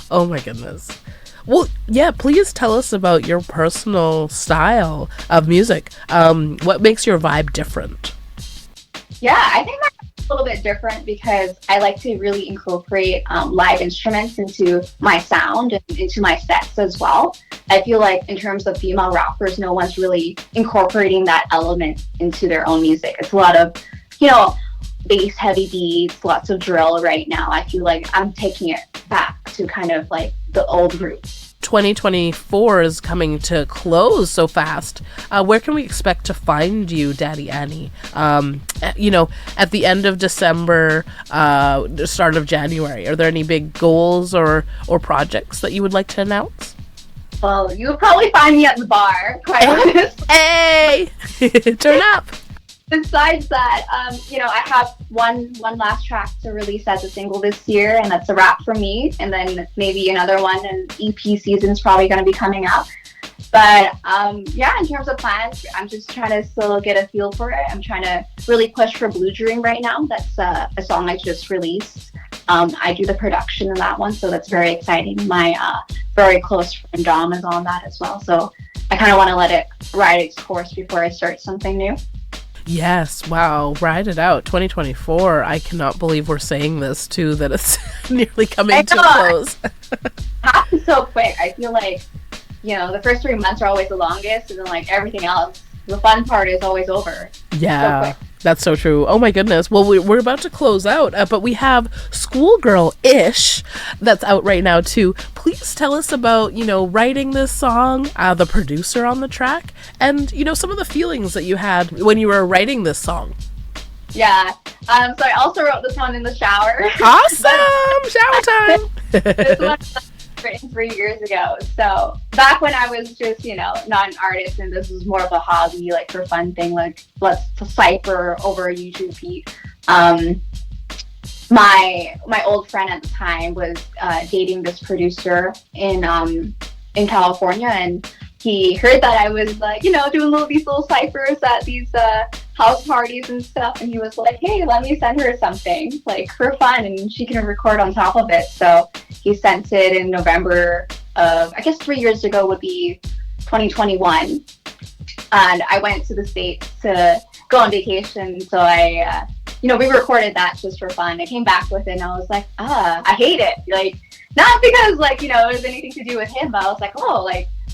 Oh my goodness. Well, yeah, please tell us about your personal style of music. What makes your vibe different? Yeah, I think that's a little bit different because I like to really incorporate live instruments into my sound and into my sets as well. I feel like in terms of female rappers, no one's really incorporating that element into their own music. It's a lot of, you know, bass heavy beats, lots of drill right now. I feel like I'm taking it back to kind of like the old roots. 2024 is coming to close so fast. Where can we expect to find you, daddyannie? You know, at the end of December, the start of January. Are there any big goals or projects that you would like to announce? Well, you'll probably find me at the bar, quite honestly. Hey! Turn up! Besides that, you know, I have one last track to release as a single this year, and that's a wrap for me. And then maybe another one, and EP season's probably going to be coming out. But yeah, in terms of plans, I'm just trying to still get a feel for it. I'm trying to really push for Blue Dream right now. That's a song I just released. I do the production in that one, so that's very exciting. My very close friend Dom is on that as well. So I kind of want to let it ride its course before I start something new. Yes, wow, ride it out. 2024. I cannot believe we're saying this too, that it's nearly coming to a close. It happens so quick. I feel like, the first 3 months are always the longest, and then like everything else, the fun part is always over. Yeah, that's so true. Oh my goodness. Well, we're about to close out, but we have Schoolgirl-ish that's out right now too. Please tell us about, writing this song, the producer on the track, and, some of the feelings that you had when you were writing this song. Yeah. So I also wrote this one in the shower. Awesome! Shower time! This one was written 3 years ago. So back when I was just, not an artist, and this was more of a hobby, like for fun thing, like let's cipher over a YouTube beat. My old friend at the time was dating this producer in California, and he heard that I was like, doing these little ciphers at these house parties and stuff, and he was like, hey, let me send her something like for fun, and she can record on top of it. So he sent it in November of, I guess 3 years ago would be 2021, and I went to the States to go on vacation. So I we recorded that just for fun. I came back with it and I was like, I hate it. Like, not because like, it was anything to do with him, but I was like,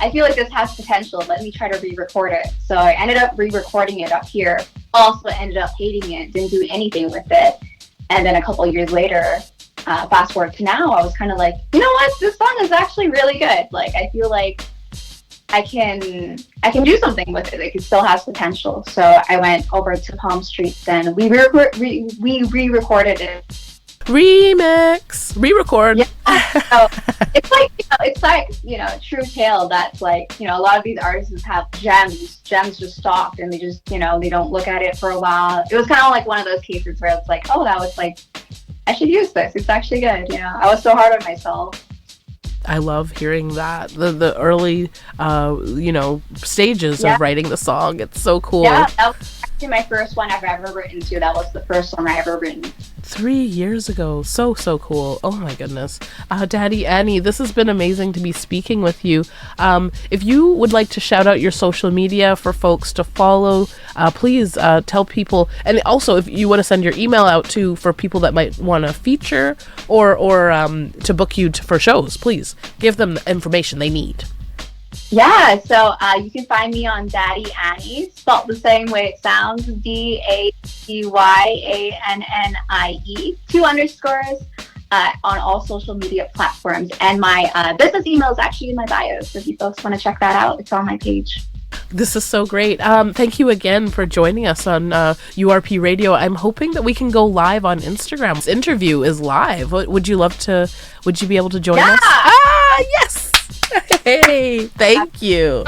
I feel like this has potential. Let me try to re-record it. So I ended up re-recording it up here. Also ended up hating it. Didn't do anything with it. And then a couple of years later, fast forward to now, I was kind of like, you know what? This song is actually really good. Like, I feel like I can do something with it. Like, it still has potential. So I went over to Palm Streets and we re-recorded it. Remix, re-record. Yeah. So it's like true tale that's like, a lot of these artists have gems just stocked, and they just, they don't look at it for a while. It was kind of like one of those cases where it's like, oh, that was like, I should use this. It's actually good. I was so hard on myself. I love hearing that. The early, stages of writing the song. It's so cool. Yeah, that was actually my first one I've ever written too. That was the first one I ever written. 3 years ago. So cool. Oh my goodness. Daddy Annie, this has been amazing to be speaking with you. If you would like to shout out your social media for folks to follow, please tell people. And also, if you want to send your email out too for people that might want to feature or to book you for shows, please give them the information they need. Yeah, so you can find me on Daddy Annie, spelled the same way it sounds, DADYANNIE, 2 underscores, on all social media platforms. And my business email is actually in my bio, so if you folks want to check that out, it's on my page. This is so great. Thank you again for joining us on URP Radio. I'm hoping that we can go live on Instagram. This interview is live. Would you be able to join us? Yes! Hey, thank you.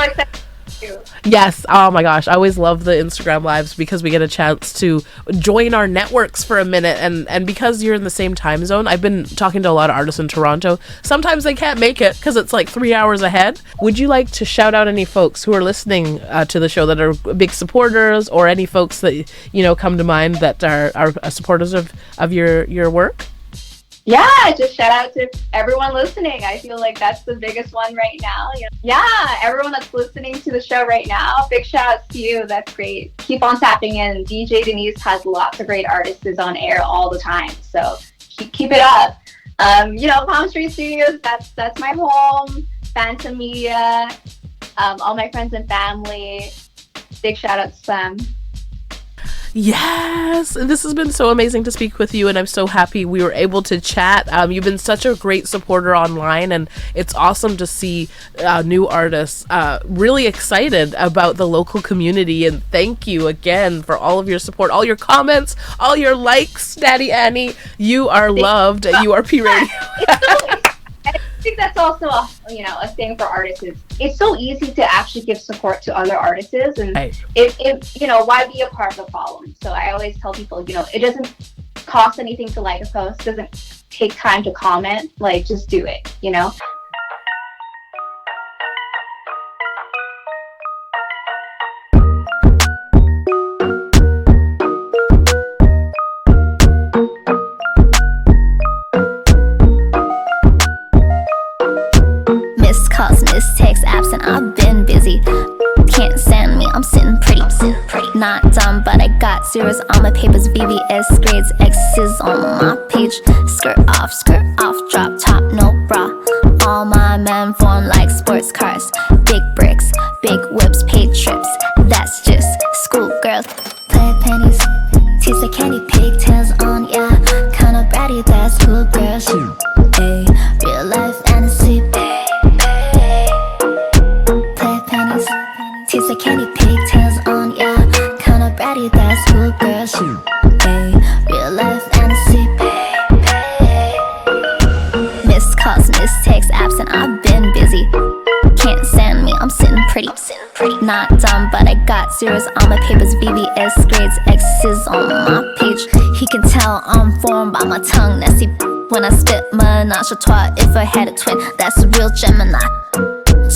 Yes, oh my gosh, I always love the Instagram lives because we get a chance to join our networks for a minute, and because you're in the same time zone. I've been talking to a lot of artists in Toronto. Sometimes they can't make it because it's like 3 hours ahead. Would you like to shout out any folks who are listening to the show that are big supporters, or any folks that come to mind that are supporters of your work? Yeah, just shout out to everyone listening. I feel like that's the biggest one right now. Yeah, everyone that's listening to the show right now, big shout out to you. That's great. Keep on tapping in. DJ Denise has lots of great artists on air all the time, so keep it up. Palm Street Studios, that's my home. Phantom Media, all my friends and family, big shout out to them. Yes, and this has been so amazing to speak with you, and I'm so happy we were able to chat. You've been such a great supporter online, and it's awesome to see new artists really excited about the local community. And thank you again for all of your support, all your comments, all your likes. Daddy Annie, you are loved at URP Radio. I think that's also a thing for artists. It's so easy to actually give support to other artists, and why be a part of the problem? So I always tell people, it doesn't cost anything to like a post, it doesn't take time to comment, like just do it, Missed calls, missed texts, absent, I've been busy. Can't stand me, I'm sitting pretty. Not dumb, but I got zeros on my papers. VVS grades, X's on my page. Skirt off, drop top, no bra. All my men form like sports cars. Big bricks, big whips, paid trips. That's just schoolgirl. Play pennies, teeth like candy, pigtails on, yeah. Kinda bratty, that schoolgirl shit. Ayy, real life fantasy. Play pennies, teeth like candy, pigtails on, yeah. Kinda bratty, that schoolgirl shit. Ayy, real life fantasy. Missed calls, missed texts, absent, I've been busy. Can't stand me, I'm sitting pretty. Not dumb, but I got zeros on my papers. VVS grades, X's on my page. He can tell I'm formed by my tongue. Nasty when I spit menage a trois. If I had a twin, that's a real Gemini.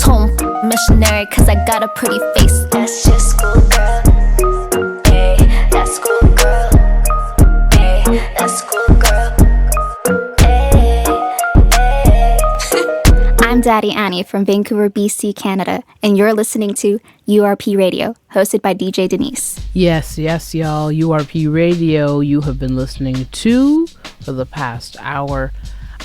Tone missionary, cause I got a pretty face. That's just schoolgirl. Hey, that's schoolgirl. Hey, that's schoolgirl. I'm Daddy Annie from Vancouver, BC, Canada, and you're listening to URP Radio, hosted by DJ Denise. Yes, y'all. URP Radio you have been listening to for the past hour.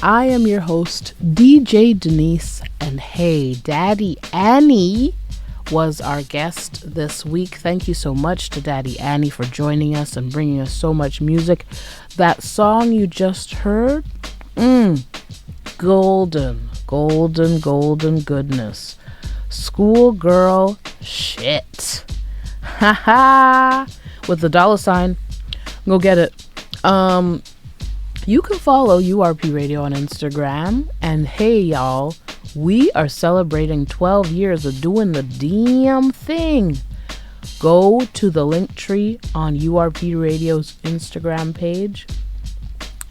I am your host, DJ Denise, and hey, Daddy Annie was our guest this week. Thank you so much to Daddy Annie for joining us and bringing us so much music. That song you just heard, golden goodness. Schoolgirl shit. Haha. With the $sign. Go get it. You can follow URP Radio on Instagram. And hey, y'all, we are celebrating 12 years of doing the damn thing. Go to the link tree on URP Radio's Instagram page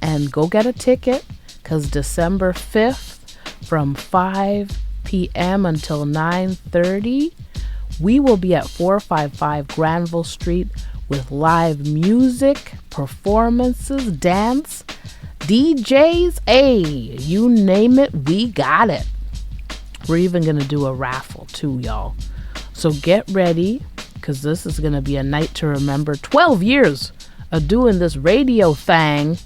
and go get a ticket, because December 5th from 5 p.m. until 9:30, we will be at 455 Granville Street with live music, performances, dance, DJs, you name it, we got it. We're even going to do a raffle too, y'all. So get ready, because this is going to be a night to remember. 12 years of doing this radio thing.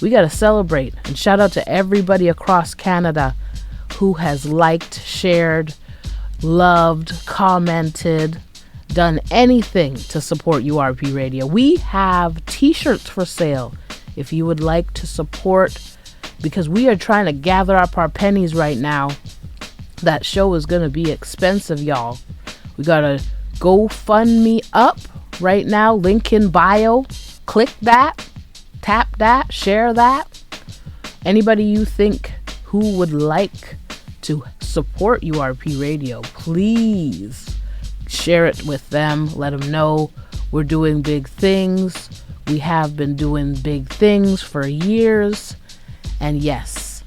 We got to celebrate. And shout out to everybody across Canada who has liked, shared, loved, commented, done anything to support URP Radio. We have t-shirts for sale if you would like to support, because we are trying to gather up our pennies right now. That show is going to be expensive, y'all. We got to GoFundMe up right now. Link in bio. Click that. Tap that. Share that. Anybody you think who would like to support URP Radio, please share it with them. Let them know we're doing big things. We have been doing big things for years. And yes.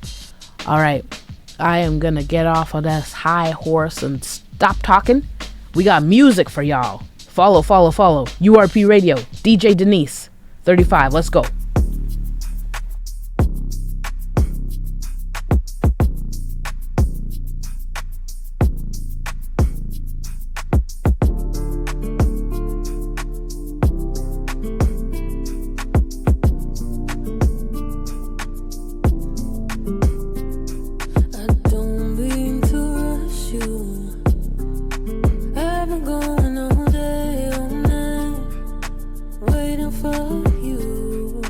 All right. I am going to get off of this high horse and stop talking. We got music for y'all. Follow. URP Radio. DJ Denise. 35. Let's go. Going all day, all night, waiting for you.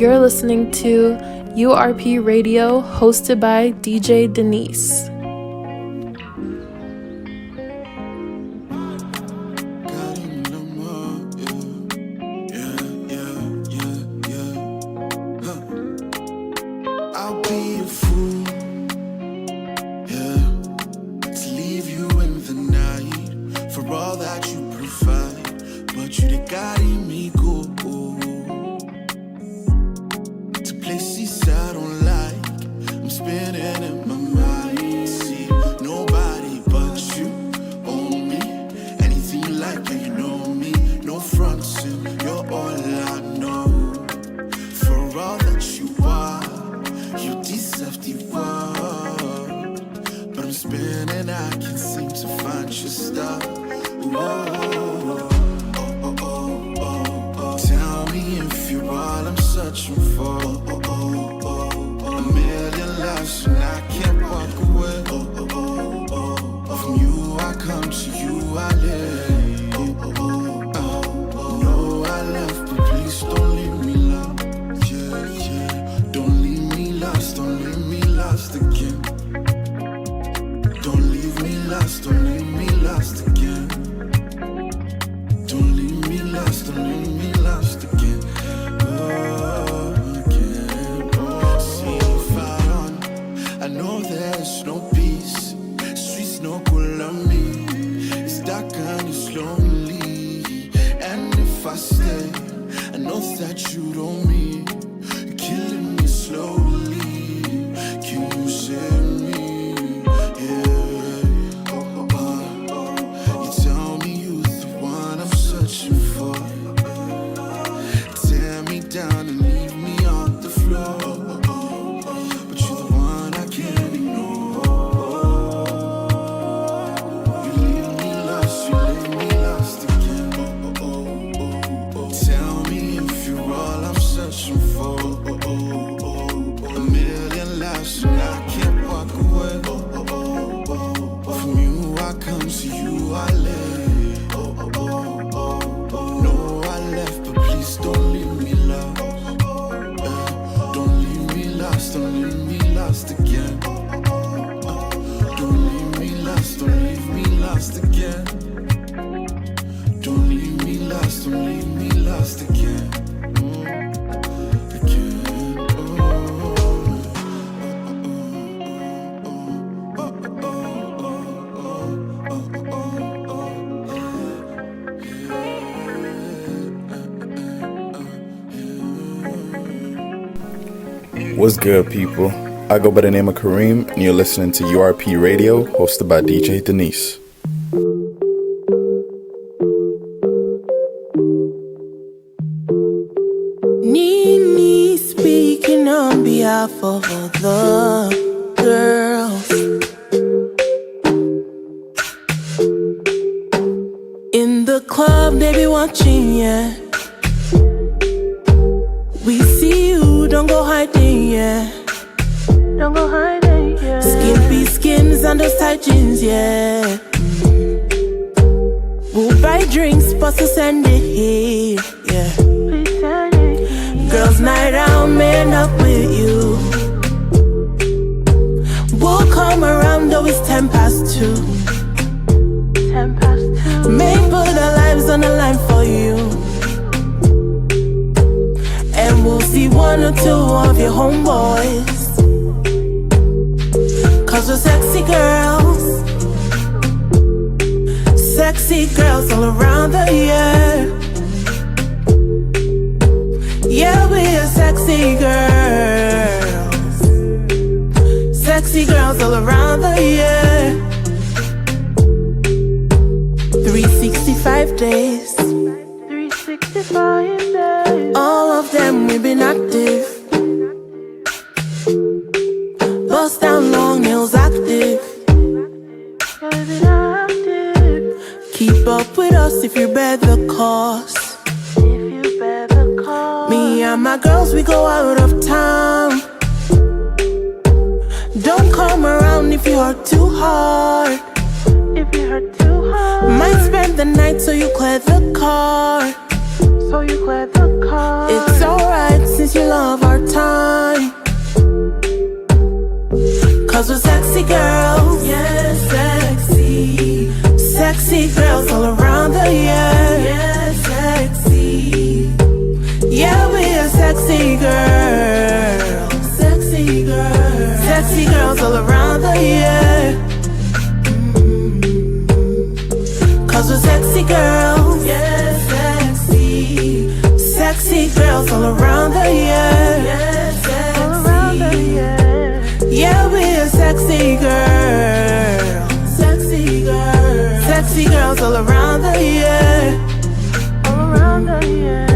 You're listening to URP Radio, hosted by DJ Denise. What's good, people? I go by the name of Kareem, and you're listening to URP Radio, hosted by DJ Denise. Nene speaking on behalf of all the girls in the club, they be watching, yeah. We see you, don't go hiding, yeah. Don't go hiding, yeah. Skimpy skins and those tight jeans, yeah. We'll buy drinks, but to send it here, yeah. Please send it here. Girls' night out, man up with you. We'll come around, though it's 2:10. 2:10. May put our lives on the line for you. And we'll see 1 or 2 of your homeboys. Cause we're sexy girls. Sexy girls all around the year. Yeah, we're sexy girls. Sexy girls all around the year. 365 days. 365 days. All of them we've been active. Bust down long nails active. Keep up with us if you bear the cost. Me and my girls, we go out of town. Don't come around if you hurt too hard. Might spend the night so you clear the car. you clear the car. It's alright since you love our time. Cause we're sexy girls. Yeah, sexy. Sexy girls all around the year. Yeah, sexy. Yeah, we're sexy girls. Sexy girls. Sexy girls all around the year. Cause we're sexy girls. Yeah, sexy. Sexy girls all around the year. Yeah, sexy. All around the year. Yeah, we're sexy girls. Sexy girls. Sexy girls all around the year. All around the year.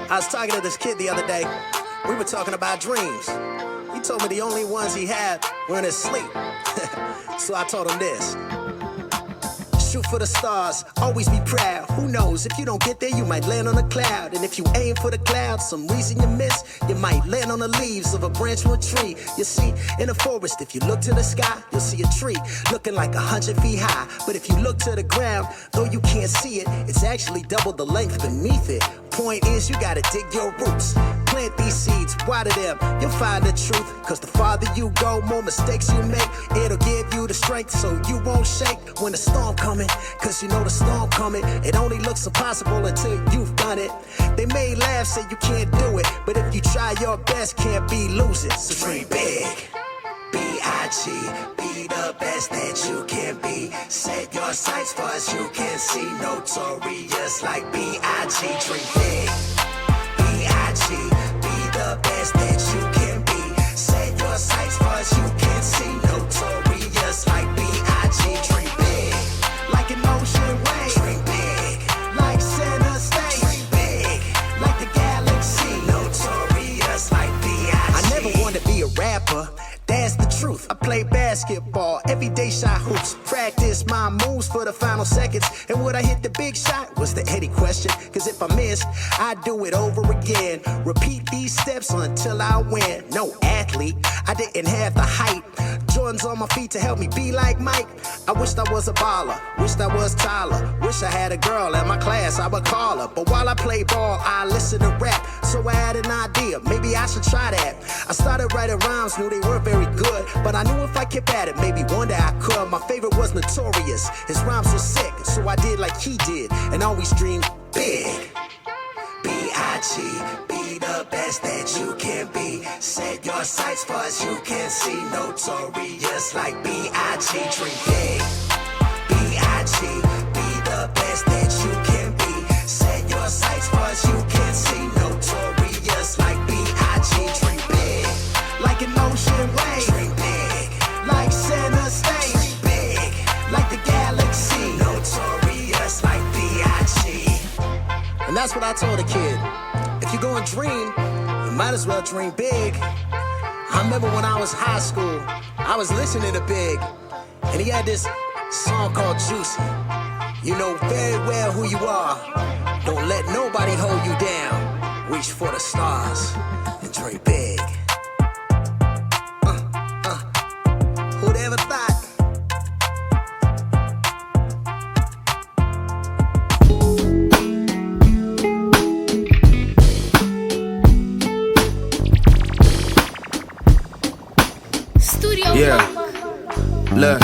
I was talking to this kid the other day. We were talking about dreams. He told me the only ones he had were in his sleep. So I told him this. Shoot for the stars, always be proud. Who knows, if you don't get there, you might land on a cloud. And if you aim for the clouds, some reason you miss, you might land on the leaves of a branch from a tree. You see, in a forest, if you look to the sky, you'll see a tree looking like 100 feet high. But if you look to the ground, though you can't see it, it's actually double the length beneath it. Point is, you gotta dig your roots. Plant these seeds, water them, you'll find the truth. Cause the farther you go, more mistakes you make. It'll give you the strength so you won't shake when the storm coming. Cause you know the storm coming. It only looks impossible until you've done it. They may laugh, say you can't do it, but if you try your best, can't be losing. So dream big. B.I.G. Be the best that you can be. Set your sights far as you can see. Notorious like B.I.G. Dream big. B.I.G. Be the best that you can be. Set your sights far as you can see. Notorious like B.I.G. Dream big. Like an ocean wave. Dream big. Like center stage. Dream big. Like the galaxy. Notorious like B.I.G. I never wanted to be a rapper. That's the truth. I play basketball, everyday shot hoops. Practice my moves for the final seconds. And would I hit the big shot was the Eddie question. Cause if I missed, I'd do it over again. Repeat these steps until I win. No athlete, I didn't have the height. Jordans on my feet to help me be like Mike. I wished I was a baller, wished I was Tyler. Wish I had a girl at my class, I would call her. But while I play ball, I listen to rap. So I had an idea, maybe I should try that. I started writing rhymes, knew they weren't very good, but I knew if I kept at it, maybe one day I could. My favorite was Notorious, his rhymes were sick, so I did like he did, and always dreamed big. B.I.G. Be the best that you can be. Set your sights far as you can see. Notorious like B.I.G. Dream big. B.I.G. Be the best that you can be. Set your sights far as you can see. Notorious like B.I.G. Dream big. Like an ocean wave. Dream big. Like center stage. Dream big. Like the galaxy. Notorious like B.I.G. And that's what I told the kid. If you're gonna dream, you might as well dream big. I remember when I was high school, I was listening to Big, and he had this song called Juicy. You know very well who you are. Don't let nobody hold you down. Reach for the stars and dream big. Who'd ever thought? Yeah, look,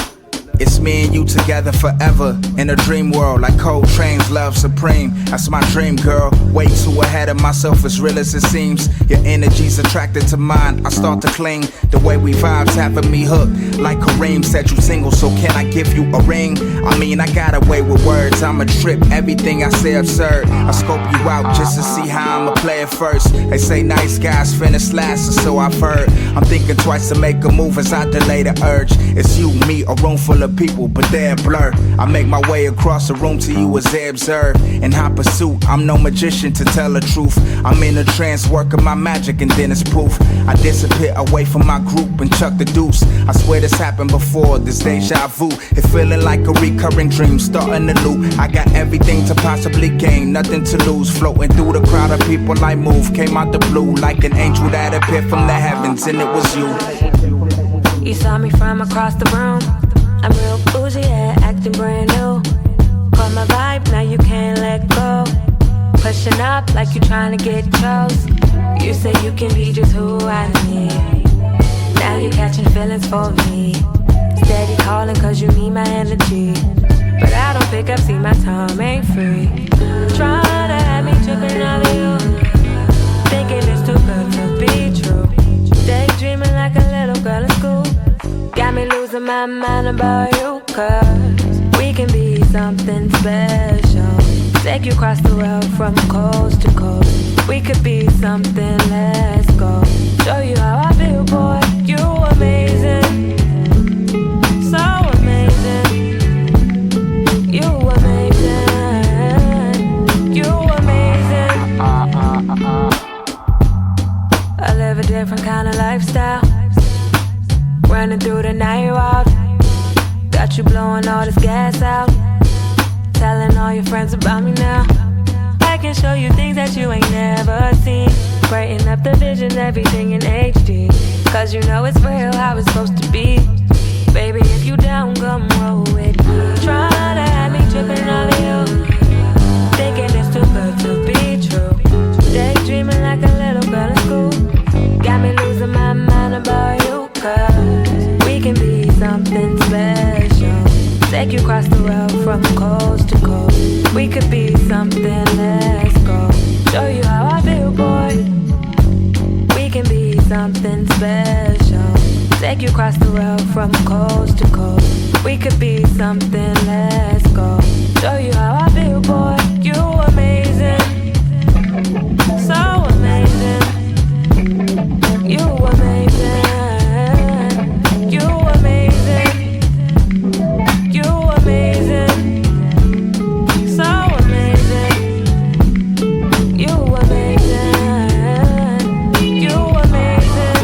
it's me and you together forever in a dream world like Coltrane's Love Supreme. That's my dream, girl. Way too ahead of myself, as real as it seems. Your energy's attracted to mine. I start to cling. The way we vibe's having me hooked. Like Kareem said, you single, so can I give you a ring? I mean, I got away with words. I'm a trip, everything I say absurd. I scope you out just to see how I'ma play it first. They say nice guys finish last, and so I've heard. I'm thinking twice to make a move as I delay the urge. It's you, me, a room full of people people, but they're blur. I make my way across the room to you as they observe. In hot pursuit, I'm no magician to tell the truth. I'm in a trance, working my magic and then it's poof. I disappear away from my group and chuck the deuce. I swear this happened before, this deja vu. It feeling like a recurring dream, starting to loop. I got everything to possibly gain, nothing to lose. Floating through the crowd of people I move. Came out the blue like an angel that appeared from the heavens, and it was you. You saw me from across the room. I'm real bougie, yeah, acting brand new. Caught my vibe, now you can't let go. Pushing up like you trying to get chose. You say you can be just who I need. Now you catching feelings for me. Steady calling cause you need my energy. But I don't pick up, see my time ain't free. Trying to have me tripping over you. Thinking it's too good to be true. Daydreaming like a little girl in school. Got me losing my mind about you. Cause we can be something special. Take you across the world from coast to coast. We could be something, let's go. Show you how I feel, boy. You amazing. So amazing. You amazing. You amazing. I live a different kind of lifestyle. Running through the night wild. Got you blowing all this gas out. Telling all your friends about me now. I can show you things that you ain't never seen. Brighten up the vision, everything in HD. Cause you know it's real, how it's supposed to be. Baby, if you down, come roll with me. Trying to have me tripping over you. Thinking it's too good to be true. Daydreaming like a little girl in school. Got me losing my mind about you. Cause we can be something special. Take you across the world from coast to coast. We could be something, let's go. Show you how I feel, boy. We can be something special. Take you across the world from coast to coast. We could be something, let's go. Show you how I feel, boy. You amazing. So amazing. You amazing. You amazing. You amazing. So amazing. You amazing. You amazing.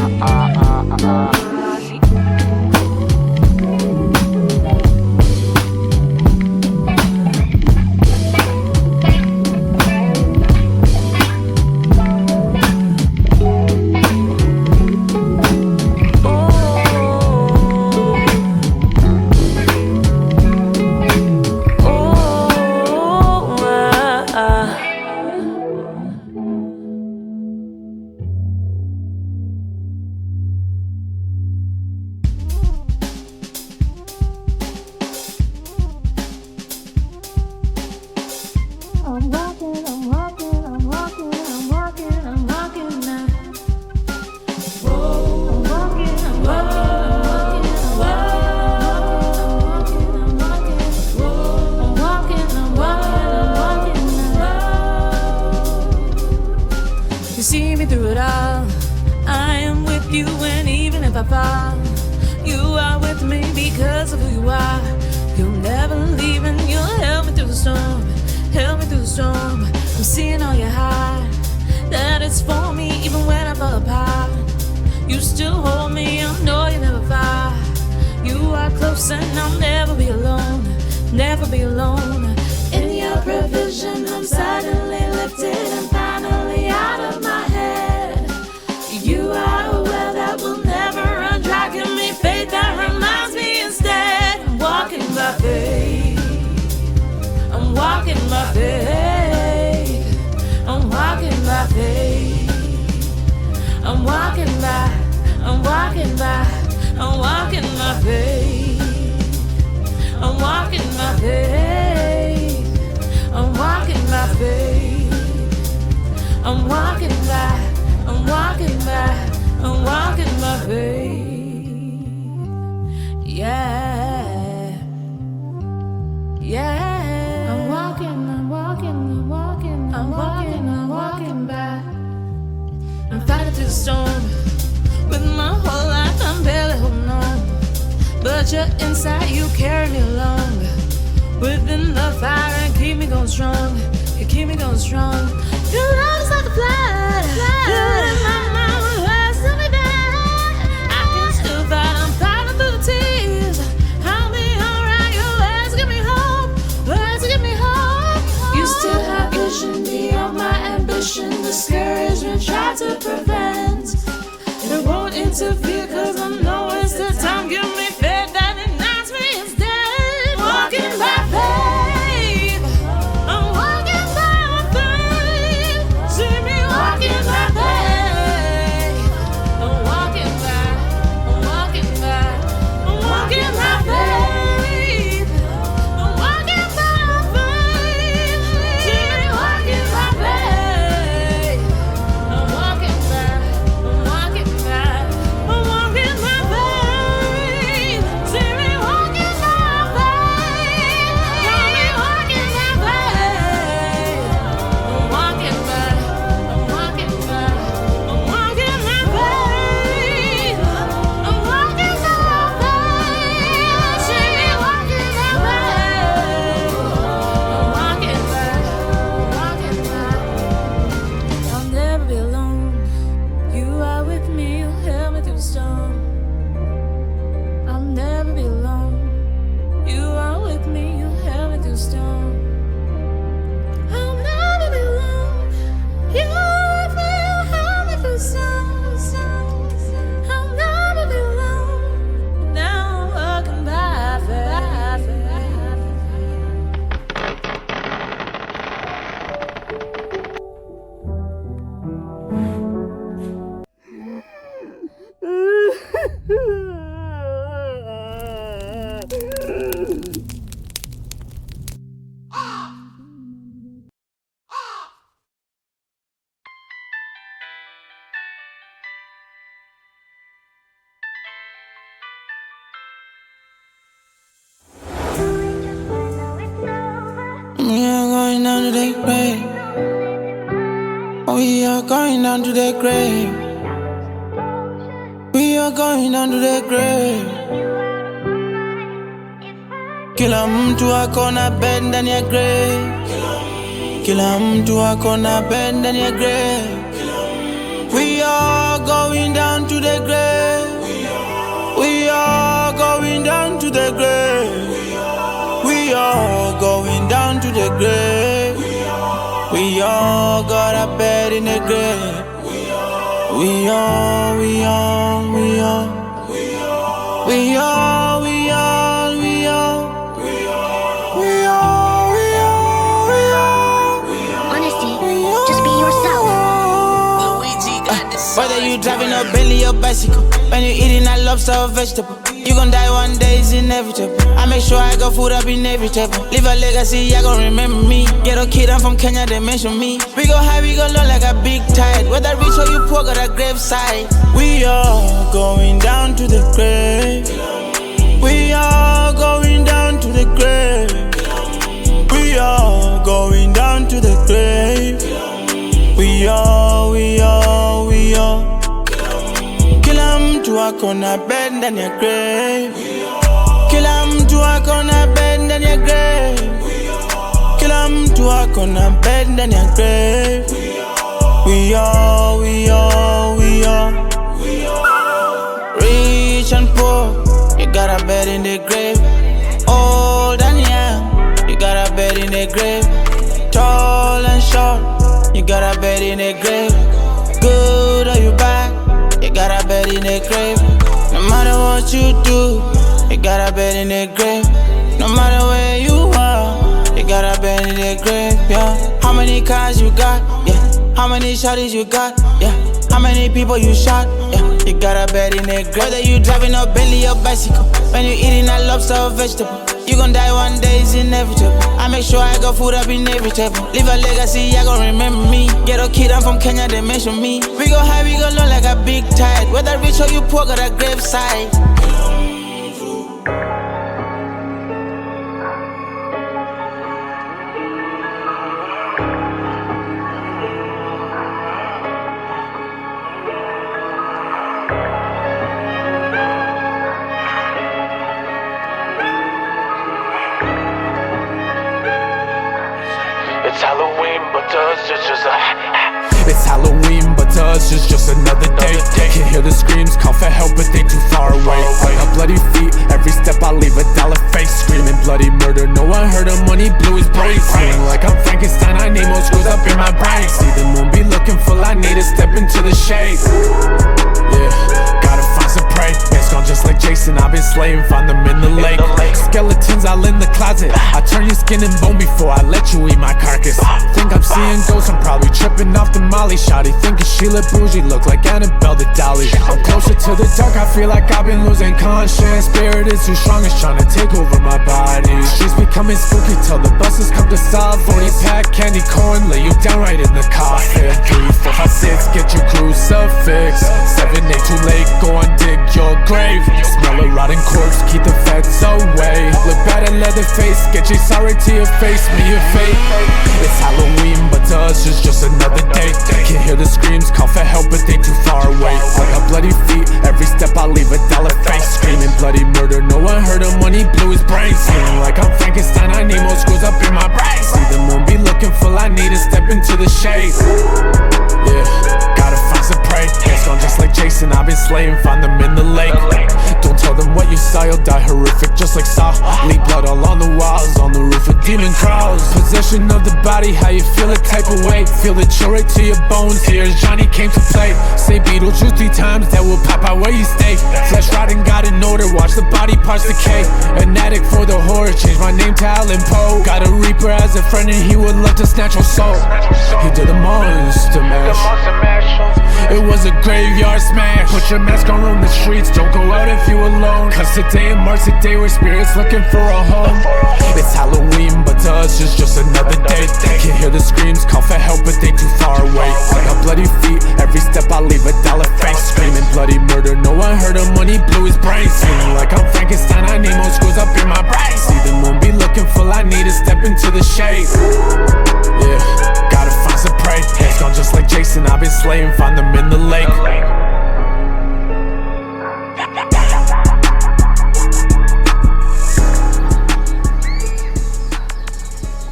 Put you inside, you carry me along. Within the fire and keep me going strong. You keep me going strong. Your love is like a flood. Flood in my mind with words to me back. I can still fight, I'm fighting through the tears. I'll be alright, your words give me hope. Words give me hope. You still have vision beyond my ambition. Discouragement try to prevent. It won't interfere cause I know it's the time. Give me faith that ignites me instead. Walking by faith, I'm walking by faith. See me walking by faith. I'm walking by, I'm walking by, I'm walking by faith. I'm walking by faith. See me walking by faith. I'm walking by, I'm walking by, I'm walking by faith. See me walking by faith. Got me walking by faith. I'm walking by, I'm walking by, I'm walking by faith. I'm walking by faith. See me walking by faith. I'm walking by, I'm walking by. I'll never be alone. You are with me, you'll help me through the storm. I'll never be alone. You are with me, you'll help me through the storm. I'll never be alone. You are with me, you'll help me through the storm. I'll never be alone. Now I'm walking by faith. We are going down to the grave. We are going down to the grave. We are going down to the grave. Kila mtu akona bed ndani ya grave. Kila mtu akona bed ndani ya grave. We are going down to the grave. We are going down to the grave. We are going down to the grave. We all got a bed in the grave. We all, we all, we all. We all, we all, we all. We all, we all, we all. Honesty, just be yourself. Whether you driving a Bentley or bicycle, when you eating that lobster or vegetable, you gon' die one day, it's inevitable. I make sure I got food up in every table. Leave a legacy, I gon' remember me. Get a kid, I'm from Kenya, they mention me. We go high, we go low like a big tide. Whether rich or you poor, got a graveside. We all going down to the grave. We all going down to the grave. We all going down to the grave. We all, we all, we all. Kila mtu akona bed ndani ya grave. Kila mtu akona bed ndani ya grave. Kila mtu akona bed ndani ya grave. We all, we all, we all. Rich and poor, you got a bed in the grave. Old and young, you got a bed in the grave. Tall and short, you got a bed in the grave. Good or you bad, you got a bed in the grave. No matter what you do, you got a bed in the grave. No matter where you are, you got a bed in the grave, yeah. How many cars you got, yeah. How many shotties you got, yeah. How many people you shot, yeah. You got a bed in the grave. Whether you driving a Bentley or bicycle, when you eating that lobster or vegetable, you gon' die one day, it's inevitable. I make sure I got food up in every table. Leave a legacy, I gon' remember me. Get a kid, I'm from Kenya, they mention me. We go high, we go low like a big tide. Whether rich or you poor, got a graveside. us it's just it's Halloween, but to us it's just another day. Can hear the screams, call for help, but they too far away. On bloody feet, every step I leave a dollar face. Screaming bloody murder, no one heard of money, blew his brains. Feeling like I'm Frankenstein, I need more screws up in my brain. See the moon be looking full, I need to step into the shade. Yeah, gotta find some prey. It's gone just like Jason, I've been slaying, find them in the lake. Skeletons all in the closet, I turn your skin and bone before I let you eat my carcass. Think I'm seeing ghosts, I'm probably tripping off the Molly. Shawty thinking she look bougie, look like Annabelle the Dolly. I'm closer to the dark, I feel like I've been losing conscience. Spirit is too strong, it's trying to take over my body. Streets becoming spooky till the buses come to solve. 40 pack candy corn, lay you down right in the coffin. 3, 4, 5, 6, get your crucifix. 7, 8, too late, go on dig your grave. Smell a rotten corpse, keep the feds away. Look bad at Leatherface, get you sorry to your face, me your fate. It's Halloween, but to us it's just another day. Can't hear the screams, call for help, but they too far away. On my bloody feet, every step I leave a dollar face. Screaming bloody murder, no one heard of money, blew his brains. Feeling like I'm Frankenstein, I need more screws up in my brain. See the moon be looking full, I need to step into the shade. Yeah, gotta find some prey. It's gone just like Jason, I've been slaying, find them in the lake. Don't tell them what you saw, you'll die horrific just like Saw. Leave blood all on the walls, on the roof with demon crawls. Possession of the body, how you feel it type of way. Feel it chill right to your bones, here's Johnny came to play. Say Beetlejuice 3 times, that will pop out where you stay. Flesh rotting, got in order, watch the body parts decay. An addict for the horror, change my name to Alan Poe. Got a reaper as a friend and he would love to snatch your soul. He did a monster mash. It was a graveyard smash. Put your mask on, roam the streets, don't go out if you alone. Cause today marks a day where spirits looking for a home. It's Halloween, but to us it's just another day. Can't hear the screams, call for help, but they too far away. On my bloody feet, every step I leave a dollar face. Screaming bloody murder, no one heard of money, blew his brains. Feeling like I'm Frankenstein, I need more screws up in my brain. See the moon be looking full, I need to step into the shade. Yeah, gotta find some prey. It's gone just like Jason, I've been slaying, find them in the lake.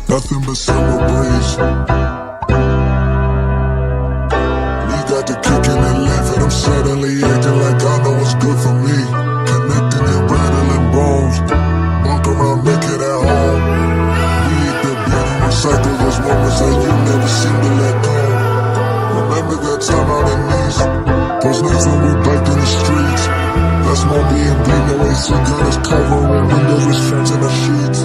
Nothing but summer breeze. We got the kicking and laughing. I'm suddenly acting like I know what's good for me. Connecting and rattling bones. Walk around naked at home. We eat the beauty, recycle those moments that you never seem to let go. Remember that time out in Nice? Those nights when we biked in the streets. That's more B&B, no AC gunners covering windows with friends in the sheets.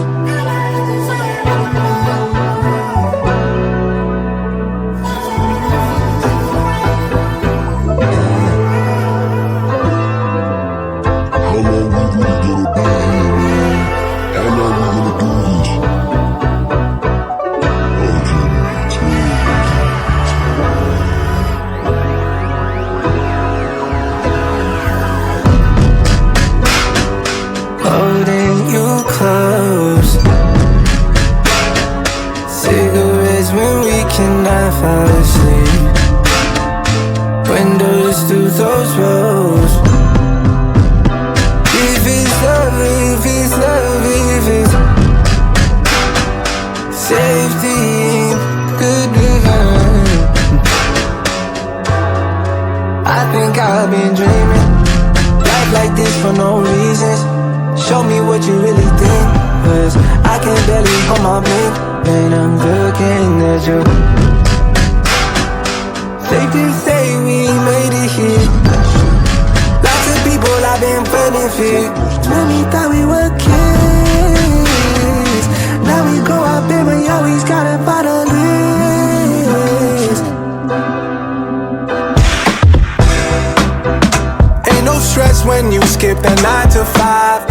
When you skip the 9 to 5,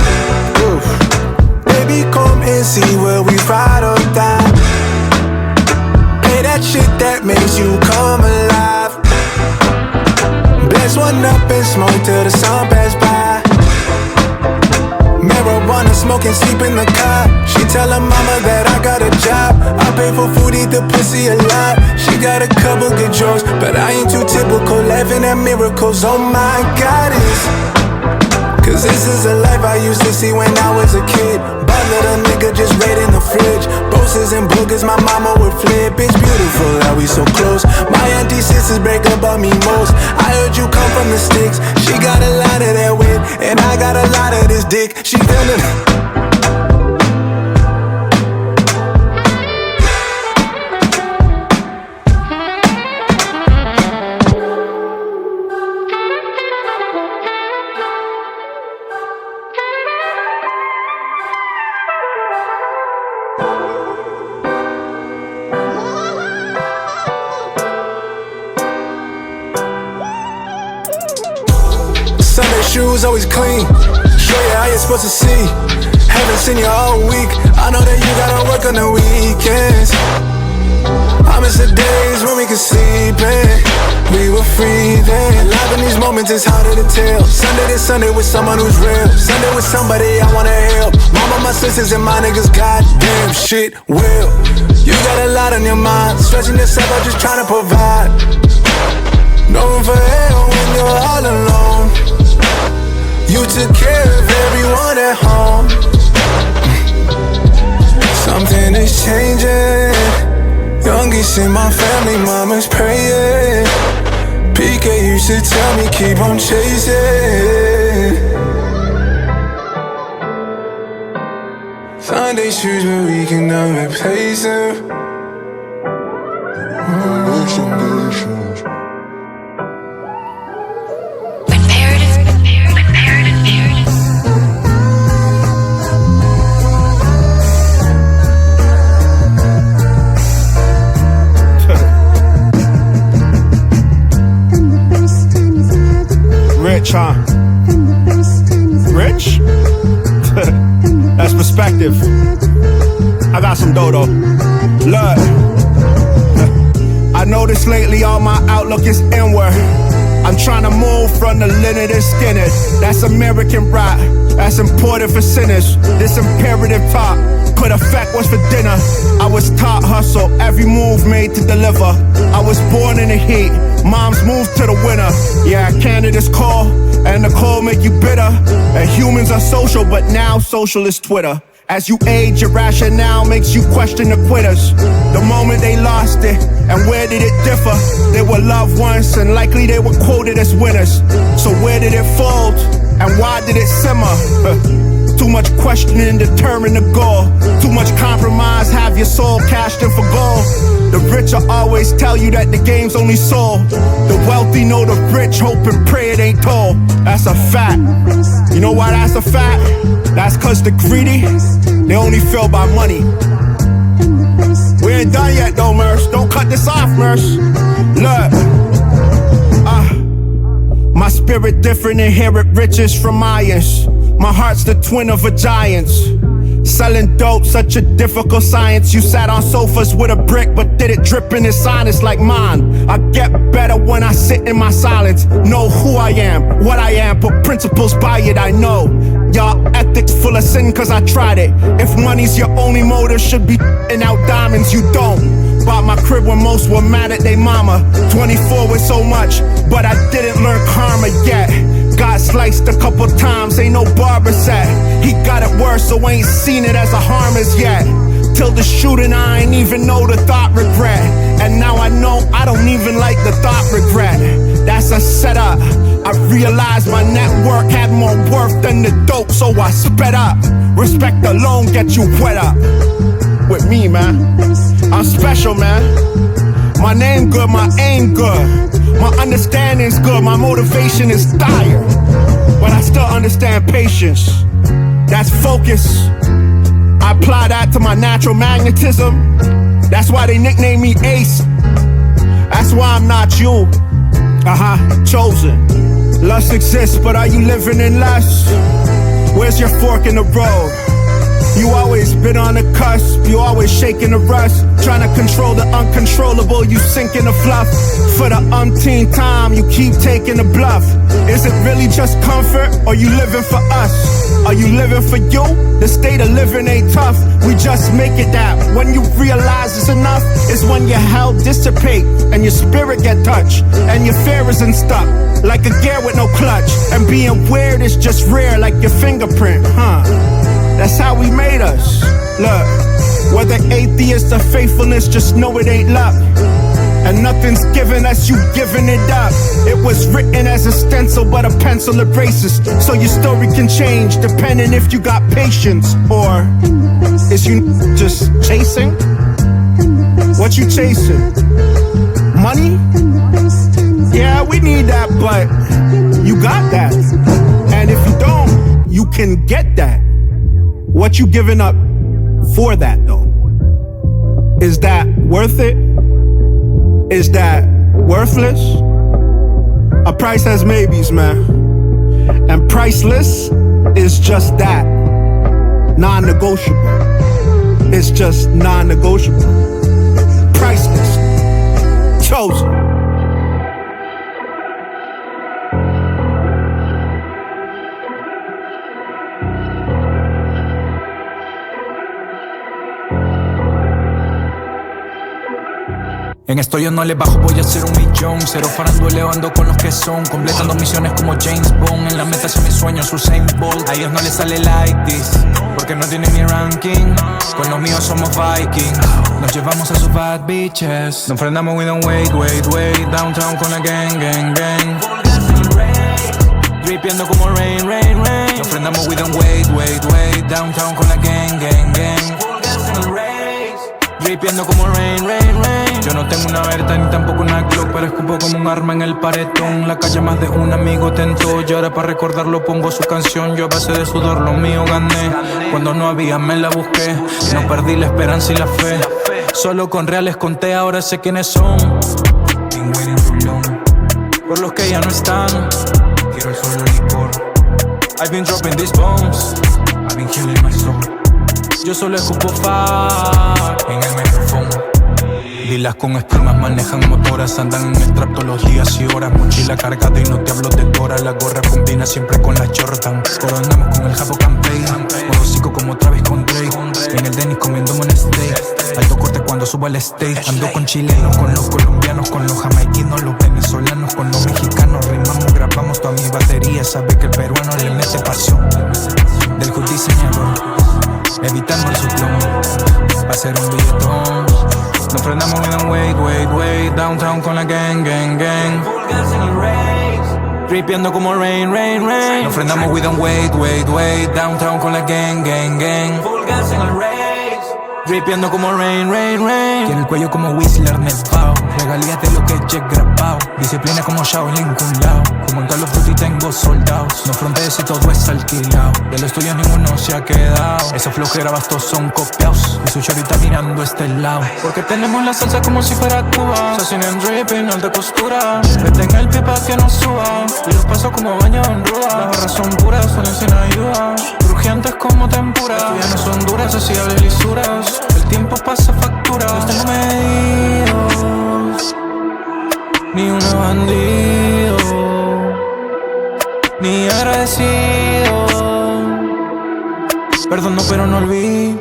oof. Baby, come and see where we ride or die. Hey, that shit that makes you come alive. Bless one up and smoke till the sun pass by. Marijuana smoking, sleep in the car. She tell her mama that I got a job. I pay for food, eat the pussy a lot. She got a couple good jokes, but I ain't too typical. Laughing at miracles, oh my goddess. Cause this is a life I used to see when I was a kid. Butler, the nigga just right in the fridge. Bosses and boogers, my mama would flip. It's beautiful how we so close. My auntie sisters break up on me most. I heard you come from the sticks. She got a lot of that wit, and I got a lot of this dick. She feelin' shoes always clean. Show you how you're supposed to see. Haven't seen you all week. I know that you gotta work on the weekends. I miss the days when we could sleep in. We were free then. Life in these moments is harder to tell. Sunday to Sunday with someone who's real. Sunday with somebody I wanna help. Mama, my sisters and my niggas, goddamn shit will. You got a lot on your mind. Stressing yourself out just trying to provide. No room for hell when you're all alone. You took care of everyone at home. Something is changing. Youngest in my family, mama's praying. PK used to tell me keep on chasing. Sunday shoes, but we can never replace them. Rich, huh? Rich? That's perspective. I got some dodo. Look, I noticed lately all my outlook is inward. I'm trying to move from the limited skinhead. That's American rap. That's important for sinners. This imperative talk could affect what's for dinner. I was taught hustle, every move made to deliver. I was born in the heat, moms moved to the winter. Yeah, candidates call, and the call make you bitter. And humans are social, but now social is Twitter. As you age, your rationale makes you question the quitters. The moment they lost it, and where did it differ? They were loved ones, and likely they were quoted as winners. So where did it fold, and why did it simmer? Too much questioning determine the goal. Too much compromise, have your soul cashed in for gold. The rich will always tell you that the game's only sold. The wealthy know the rich, hope and pray it ain't told. That's a fact. You know why that's a fact? That's cause the greedy, they only feel by money. We ain't done yet though, Merce. Don't cut this off, Merce. Look, my spirit different, inherit riches from Mayans. My heart's the twin of a giant's. Selling dope, such a difficult science. You sat on sofas with a brick, but did it drip in its honest like mine. I get better when I sit in my silence. Know who I am, what I am, put principles by it, I know. Y'all ethics full of sin cause I tried it. If money's your only motive, should be f***ing out diamonds, you don't. Bought my crib when most were mad at they mama. 24 with so much, but I didn't learn karma yet. Got sliced a couple times, ain't no barber set. He got it worse, so ain't seen it as a harm as yet. Till the shooting, I ain't even know the thought regret. And now I know I don't even like the thought regret. That's a setup. I realized my network had more worth than the dope, so I sped up. Respect alone get you wet up. With me, man. I'm special, man. My name good, my aim good. My understanding's good, my motivation is dire. But I still understand patience. That's focus. I apply that to my natural magnetism. That's why they nickname me Ace. That's why I'm not you. Chosen. Lust exists, but are you living in lust? Where's your fork in the road? You always been on the cusp, you always shaking the rust. Trying to control the uncontrollable, you sinking the fluff. For the umpteenth time, you keep taking the bluff. Is it really just comfort, or you living for us? Are you living for you? The state of living ain't tough, we just make it that. When you realize it's enough, is when your hell dissipate, and your spirit get touched, and your fear isn't stuck, like a gear with no clutch. And being weird is just rare, like your fingerprint, huh? That's how we made us. Look, whether atheist or faithfulness, just know it ain't luck. And nothing's given us, you giving it up. It was written as a stencil, but a pencil erases. So your story can change, depending if you got patience, or is you just chasing? What you chasing? Money? Yeah, we need that, but you got that. And if you don't, you can get that. What you giving up for that, though? Is that worth it? Is that worthless? A price has maybes, man. And priceless is just that. Non-negotiable. It's just non-negotiable. Priceless. Chosen. En esto yo no le bajo, voy a hacer 1,000,000. Cero faranduleo, ando con los que son, completando misiones como James Bond. En la meta hacia mis sueños, Usain Bolt. A ellos no les sale like this, porque no tienen mi ranking. Con los míos somos Vikings. Nos llevamos a sus bad bitches. Nos frenamos, we don't wait. Downtown con la gang. Dripiendo como rain. Nos frenamos, we don't wait. Downtown con la gang. Dripiendo como rain. Yo no tengo una Berta ni tampoco una Glock, pero escupo como un arma en el paredón. La calle más de un amigo tentó, y ahora para recordarlo pongo su canción. Yo a base de sudor lo mío gané. Cuando no había me la busqué. No perdí la esperanza y la fe. Solo con reales conté, ahora sé quiénes son. Been waiting too long. Por los que ya no están, quiero el solo licor. I've been dropping these bombs, I've been killing my soul. Yo solo escupo fuck en el micrófono. Lilas con espumas manejan motoras, andan en el trap todos los días y horas. Mochila cargada y no te hablo de Cora. La gorra combina siempre con la Jordan. Coronamos con el Japo Campaign. Modo psico como Travis con Drake. En el Dennis comiéndome un steak. Alto corte cuando subo al stage. Ando con chilenos, con los colombianos, con los jamaiquinos, los venezolanos, con los mexicanos. Rimamos, grabamos toda mi batería. Sabe que el peruano le mete pasión. Del hood diseñador, evitando el ciclón. Va a ser un billetón. Nos frenamos, we don't wait. Downtown con la gang. Dripiendo como rain. Nos frenamos, we don't wait. Downtown con la gang. Dripiendo como rain. Tiene el cuello como Whistler, Nepal. Regalías de lo que Jack grabado. Disciplina como Shaolin Kung Lao. Como en Call of Duty tengo soldados. No frontees y todo es alquilado. De los tuyos ninguno se ha quedado. Esa flow que grabas todos son copiados. Y su chorita mirando este lado. Porque tenemos la salsa como si fuera Cuba. Se hacen en dripping, alta costura. Vete en el pipa que no suba. Y los paso como baño en ruda. Las barras son puras, salen sin ayuda. Crujientes como tempura. Las tuyas no son duras, así hable lisuras. El tiempo pasa factura. Los tengo medidos. Ni uno bandido, ni agradecido. Perdono pero no olvido.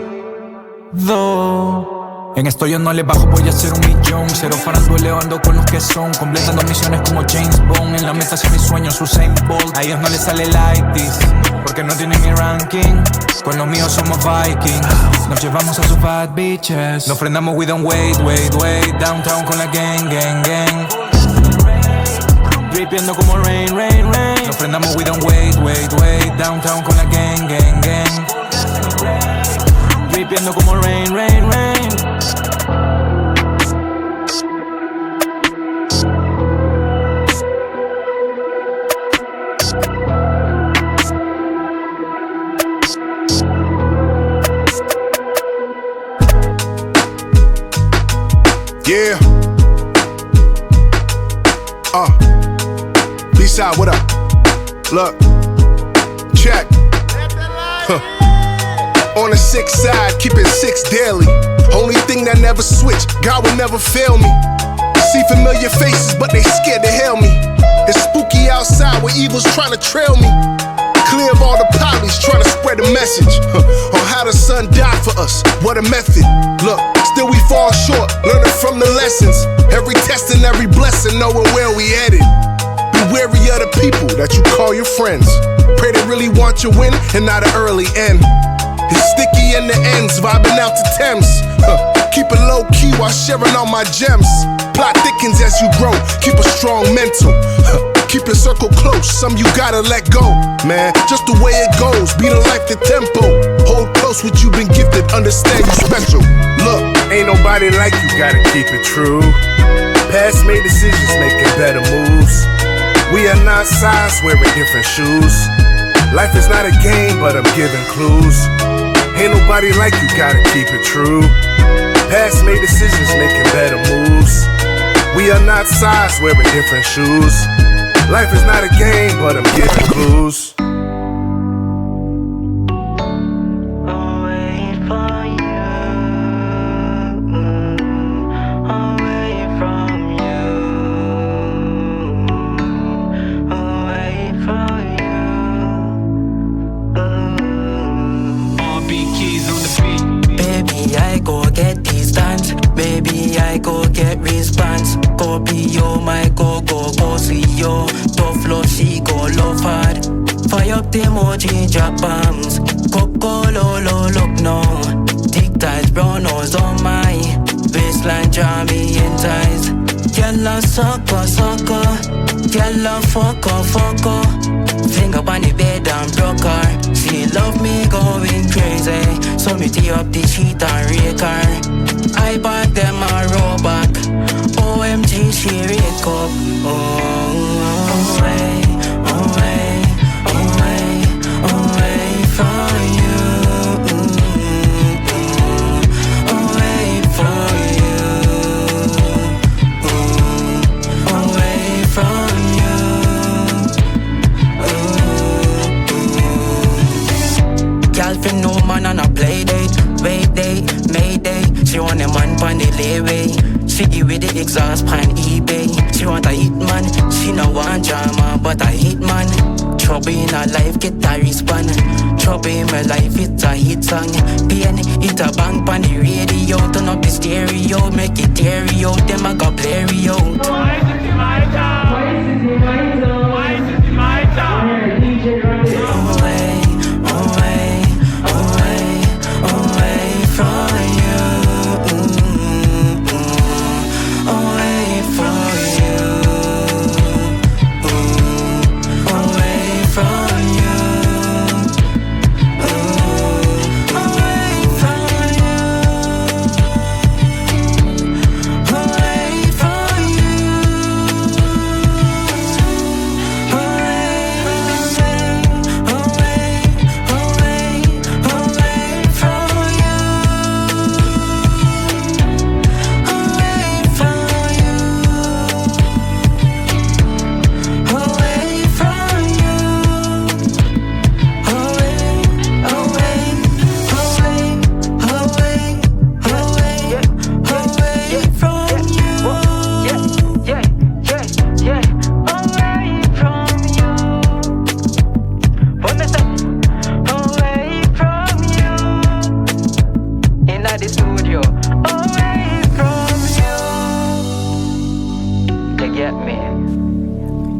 En esto yo no le bajo, voy a hacer 1,000,000. Cero faranduleo, ando con los que son, completando misiones como James Bond. En la meta hacia mis sueños, Usain Bolt. A ellos no les sale like this, porque no tienen mi ranking. Con los míos somos Vikings. Nos llevamos a sus bad bitches. Nos frenamos, we don't wait. Downtown con la gang. Dripiendo como rain. Nos frenamos, we don't wait. Downtown con la gang. Dripiendo como rain. Yeah. B-side, what up? Look. Check. On the 6 side, keep it 6 daily. Only thing that never switch, God will never fail me. See familiar faces, but they scared to hail me. It's spooky outside where evil's trying to trail me. Clear of all the polys trying to spread a message on how the son died for us. What a method. Look, still we fall short, learning from the lessons. Every test and every blessing, knowing where we headed. Be wary of the people that you call your friends. Pray they really want your win and not an early end. It's sticky in the ends, vibing out to Thames. Keep it low key while sharing all my gems. Plot thickens as you grow, keep a strong mental. Keep your circle close, some you gotta let go. Man, just the way it goes, be the life, the tempo. Hold close what you've been gifted, understand you special. Look, ain't nobody like you, gotta keep it true. Past made decisions, making better moves. We are not size, wearing different shoes. Life is not a game, but I'm giving clues. Ain't nobody like you, gotta keep it true. Past made decisions, making better moves. We are not size, wearing different shoes. Life is not a game, but I'm giving clues. Baby, I go get response. Go be yo, my go see yo. Tough love, she go love hard. Fire up the emoji, drop bombs. Coco, lolo, look now. Thick ties, brown nose on my waistline, draw me in ties. Yalla sucker. Yalla fucker. Finger on the bed and broke her. She love me going crazy. So me tee up the sheet and rake her. I bought them a rollback. OMG, she rake up. Away from you. Away from you. Away from you. Girl, for no man on a play date. Wait day, Mayday. She want a man pon the layway. She give with the exhaust pan eBay. She want a hit man. She no want drama, but a hit man. Trouble in her life, get a respond. Trouble in my life, it's a hit song. Pain, it a bang pon the radio. Turn up the stereo, make it dairy out. Them a go blurry out. Why is it in my town? Why is it in my town? Why is it in my town? Away from you. Away from you. Away from you. Away from you. Away from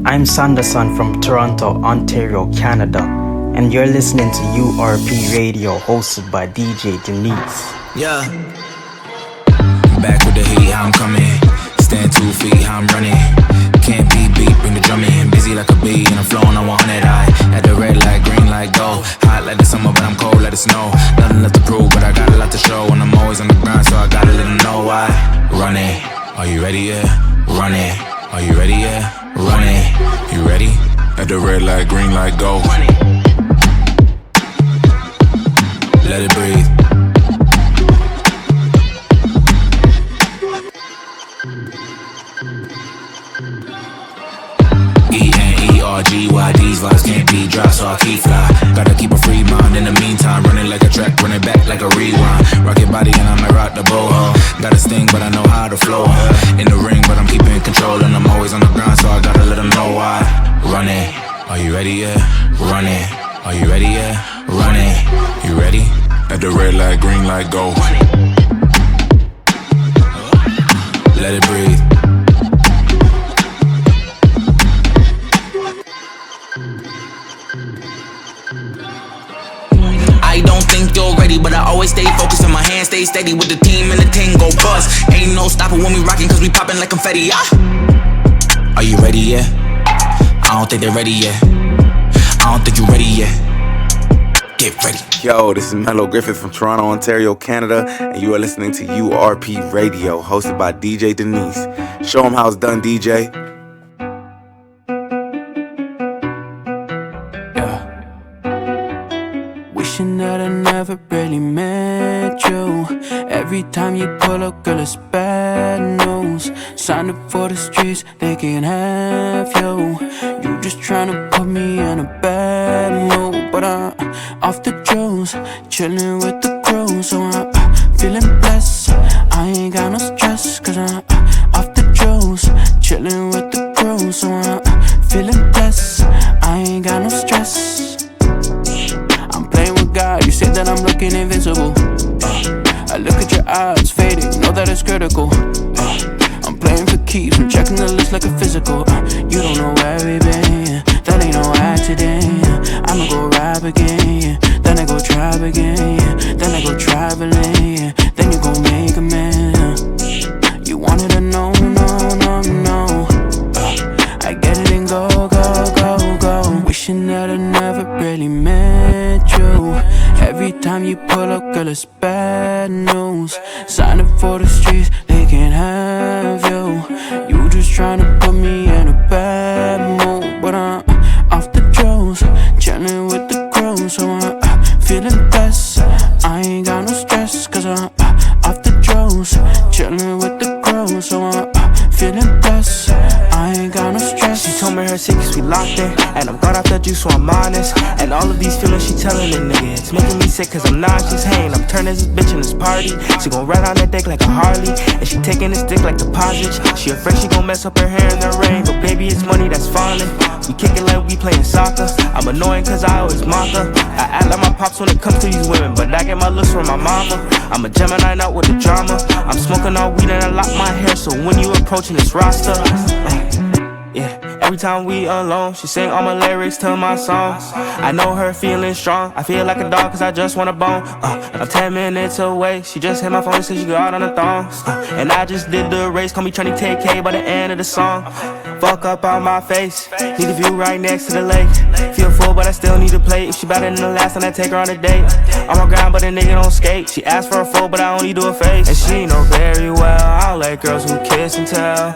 I'm Sanderson from Toronto, Ontario, Canada, and you're listening to URP Radio, hosted by DJ Denise. Yeah. Back with the heat, how I'm coming. Stand 2 feet, how I'm running. Can't be beat, bring the drum in. Busy like a bee, and I'm flowing on 100. I at the red light, green light, go. Hot like the summer, but I'm cold like the snow. Nothing left to prove, but I got a lot to show. And I'm always on the grind, so I gotta let them know why. Run it, are you ready yet? Run it, are you ready yet? Run it, you ready? At the red light, green light, go. Let it breathe. E-N-E-R-G-Y, these vibes can't be dry, so I keep fly. Gotta keep a free mind in the meantime, running like a track, running back flow. In the ring, but I'm keeping control, and I'm always on the ground, so I gotta let them know why. Run it, are you ready yet? Run it, are you ready yet? Run it, you ready? At the red light, green light, go. Let it breathe. I don't think you're ready, but I always stay focused and my hands stay steady with the team and the team go bust. Ain't no stopping when we rockin' cause we poppin' like confetti, Are you ready yet? I don't think they're ready yet. I don't think you're ready yet. Get ready. Yo, this is Mello Griffith from Toronto, Ontario, Canada, and you are listening to URP Radio, hosted by DJ Denise. Show them how it's done, DJ. Wishing that I never really met you. Every time you pull up, girl, it's bad news. Signed up for the streets, they can't have you. You just tryna put me in a bad mood. But I'm off the juice, chillin' with the crew. So I'm feeling blessed, I ain't got no stress. Cause I'm off the juice, chillin' with the crew. So I'm feeling blessed, I ain't got no stress. God, you said that I'm looking invincible. I look at your eyes fading, know that it's critical. I'm playing for keeps, I'm checking the list like a physical. You don't know where we been, that ain't no accident. I'ma go rap again, then I go trap again, then I go traveling, then you gon' make a man. You wanted to know, no. I get it and go. Wishing that I never really met you. Every time you pull up, girl, it's bad news. Sign up for the streets, they can't have you. You just tryna put me in a bad mood. But I'm off the juice, chillin' with the crew. So I'm feeling blessed, I ain't got no stress. Cause I'm off the juice, chillin' with the crew. So I'm feeling blessed, I ain't got no stress. She told me her secrets, we locked in. And I'm thought off the juice, so I'm honest. And all of these feelings she telling the nigga, it's making me sick cause I'm nauseous. Hey, I'm turning this bitch in this party. She gon' ride on that dick like a Harley. And she taking this dick like deposits. She afraid she gon' mess up her hair in the rain. But baby, it's money that's falling. We kick it like we playing soccer. I'm annoying cause I always mock her. I act like my pops when it comes to these women, but I get my looks from my mama. I'm a Gemini, not with the drama. I'm smoking all weed and I lock my hair, so when you approaching this roster, yeah. Every time we alone, she sing all my lyrics to my songs. I know her feeling strong. I feel like a dog cause I just want a bone. I'm 10 minutes away. She just hit my phone and said she got on the thongs. And I just did the race. Call me trying to take K by the end of the song. Fuck up on my face. Need a view right next to the lake. Feel full but I still need a plate. If she better than the last time I take her on a date. I'm on ground but a nigga don't skate. She asked for a full but I only do a face. And she know very well I like girls who kiss and tell.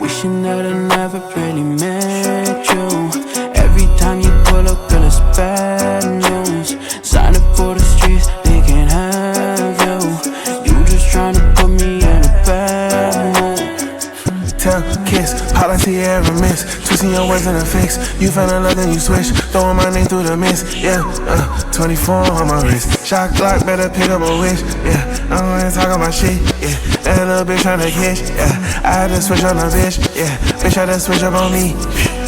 Wishing that I never really met you. Every time you pull up, girl, it's bad news. Sign up for the streets, they can't have you. You just tryna put me in a bad mood. Tell, kiss, pop like Sierra Miss. Twisting your words in a fix. You found a love, then you switch. Throwing my name through the mist. Yeah, 24 on my wrist. Shot clock, better pick up a wish. Yeah, I'm gonna talk about shit. Yeah, that little bitch tryna kiss. Yeah, I had to switch on the bitch. Yeah, bitch had to switch up on me.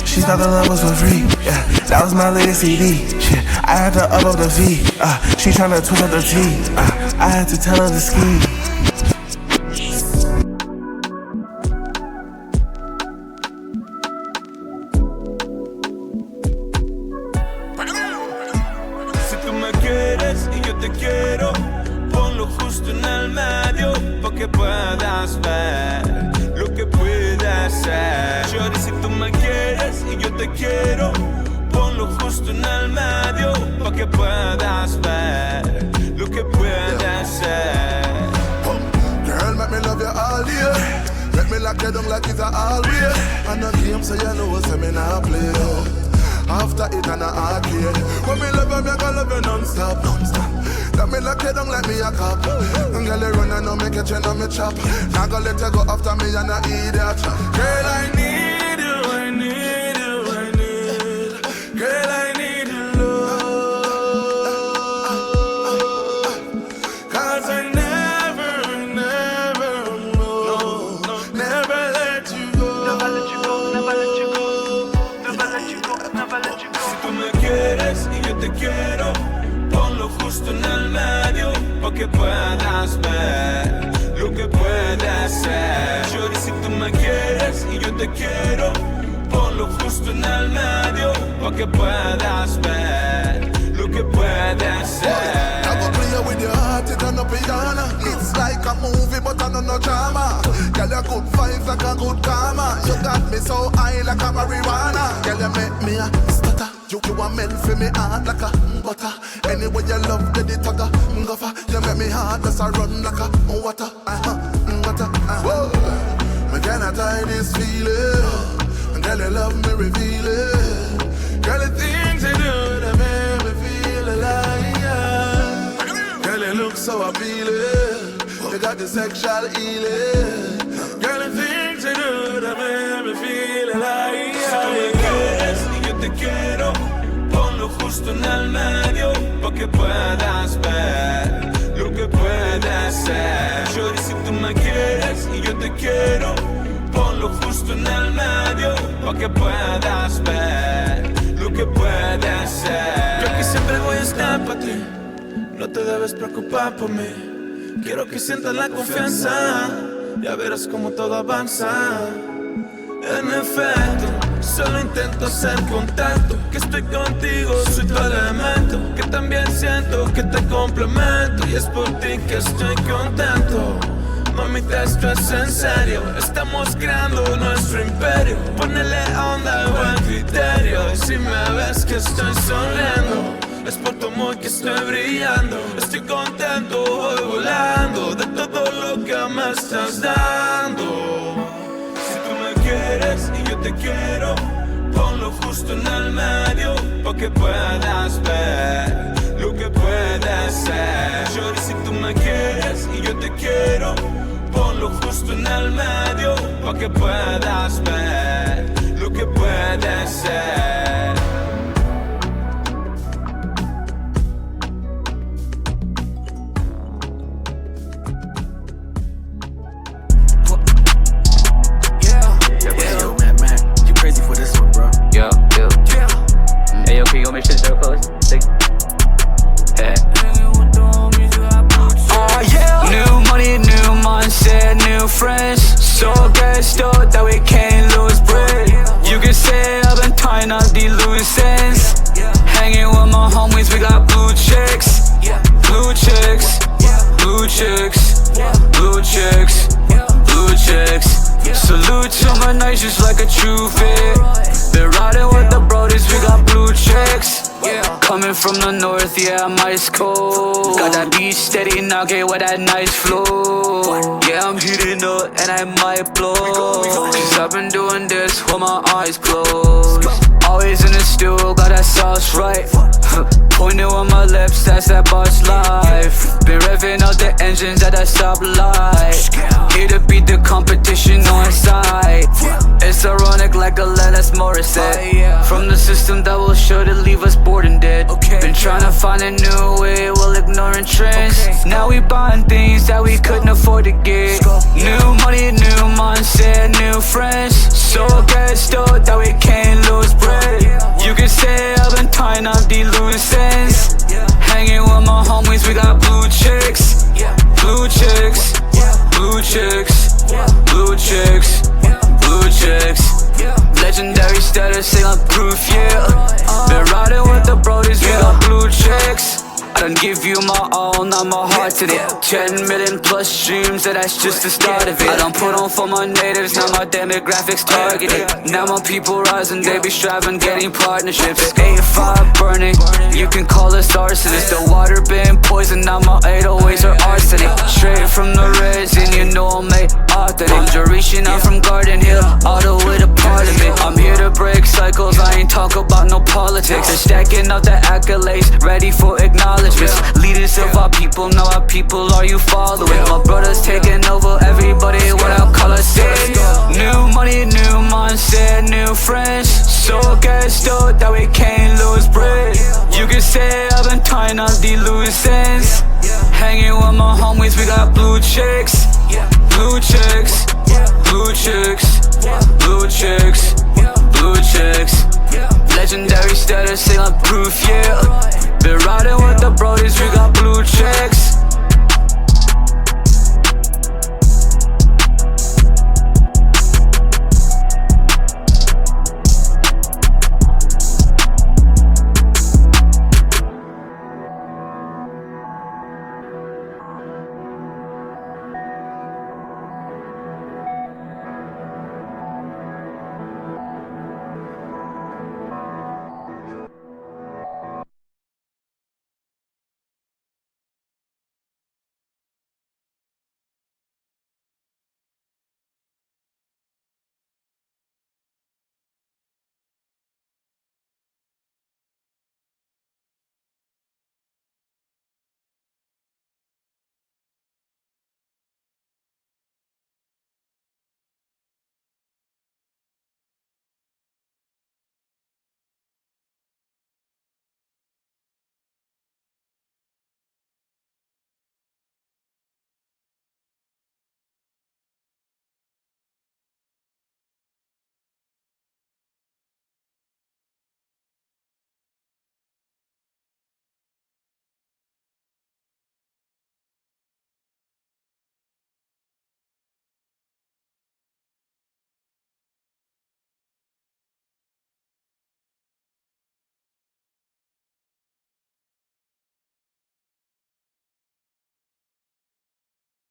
She thought the love was for free. Yeah, that was my latest CD. Shit, I had to upload the fee. She tryna twist up the T. I had to tell her to ski. Love me like you don't let me a cop. Girl, you run and no make you chain on me chop. Now go let you go after me and I eat that. Girl, I need you, I need you, I need. Girl, I need your love. Cause I never let you go. Never let you go, never let you go. Never let you go, never let you go. Si tú me quieres y yo te quiero, ponlo justo en el medio, pa' que puedas ver lo que puedes ser. Shorty, si tú me quieres y yo te quiero, ponlo justo en el medio, pa' que puedas ver lo que puedes ser. I go play with your heart, it on a piano. It's like a movie, but I know no drama. Girl, you good vibes like a good karma. You got me so high like a marijuana. Girl, you make me a stutter. You a melt for me heart like a butter. Anyway you love the tugger, guffer. You make me heart just a run like a water. Water. Whoa. Me cannot hide this feeling. Girl, you love me reveal it. Girl, the things you do that make me feel alive. Girl, you look so appealing. You got the sexual healing. Girl, the things you do that make me feel alive. Si tú me quieres y yo te quiero, ponlo justo en el medio, pa' que puedas ver lo que puedes ser. Shorty, si tú me quieres y yo te quiero, ponlo justo en el medio, pa' que puedas ver lo que puedes ser. Yo aquí siempre voy a estar pa' ti, no te debes preocupar por mí. Quiero que sientas la confianza, ya verás cómo todo avanza. En efecto, solo intento hacer contacto, que estoy contigo, soy tu elemento, que también siento que te complemento, y es por ti que estoy contento. Mamita, esto es en serio, estamos creando nuestro imperio. Ponele onda y buen criterio, y si me ves que estoy sonriendo, es por tu amor que estoy brillando. Estoy contento, voy volando de todo lo que me estás dando. Si tú me quieres y yo te quiero, ponlo justo en el medio, pa' que puedas ver lo que puedes ser. Shorty, si tú me quieres y yo te quiero, ponlo justo en el medio, pa' que puedas ver lo que puedes ser. Hey, yo, can you go make sure the door closed? New money, new mindset, new friends. So gassed up that we can't lose breath. You can say I've been tying up the loose ends. Hanging with my homies, we got blue chicks. Blue chicks, blue chicks, blue chicks, blue chicks. Salute to my nights just like a true fit. Been riding with the brodies, we got blue chicks. Coming from the north, yeah, I'm ice cold. Got that beat steady, now get with that nice flow. Yeah, I'm heating up and I might blow. Cause I've been doing this with my eyes closed. Always in the stew, got that sauce right. Pointing with my lips, that's that boss life. Been revving out the engines at that stoplight. Here to beat the competition on sight. It's ironic like Alanis Morissette. From the system that will sure to leave us bored and dead. Been trying to find a new way while ignoring trends. Now we buying things that we couldn't afford to get. New money, new mindset, new friends. So gassed up that we can't lose breath. You can say I've been tying up the loose ends. Hanging with my homies, we got blue chicks. Blue chicks, blue chicks, blue chicks, blue chicks. Legendary status, ain't like proof, yeah. Been riding with the brodies, we got blue chicks. I done give you my all, not my heart today. 10 million plus streams, and that's just the start of it. I done put on for my natives, now my demographics targeted. Now my people rising, they be striving, getting partnerships. 8-5 burning, you can call us arsonists. The water been poisoned, now my 808s are arsenic. Straight from the resin, you know I'm made authentic. I'm reaching out from Garden Hill, all the way to Parliament. I'm here to break cycles, I ain't talk about no politics. They're stacking up the accolades, ready for acknowledgement. Leaders of our people, now our people are you following? My brothers taking over everybody, what I'll call us it. New money, new mindset, new friends. So gassed up that we can't lose bread. You can say I've been tying up the loose ends. Hanging with my homies, we got blue chicks. Blue chicks, blue chicks, blue chicks, blue chicks. Legendary status, ain't like proof, yeah. Been riding with the brodies, we got blue checks.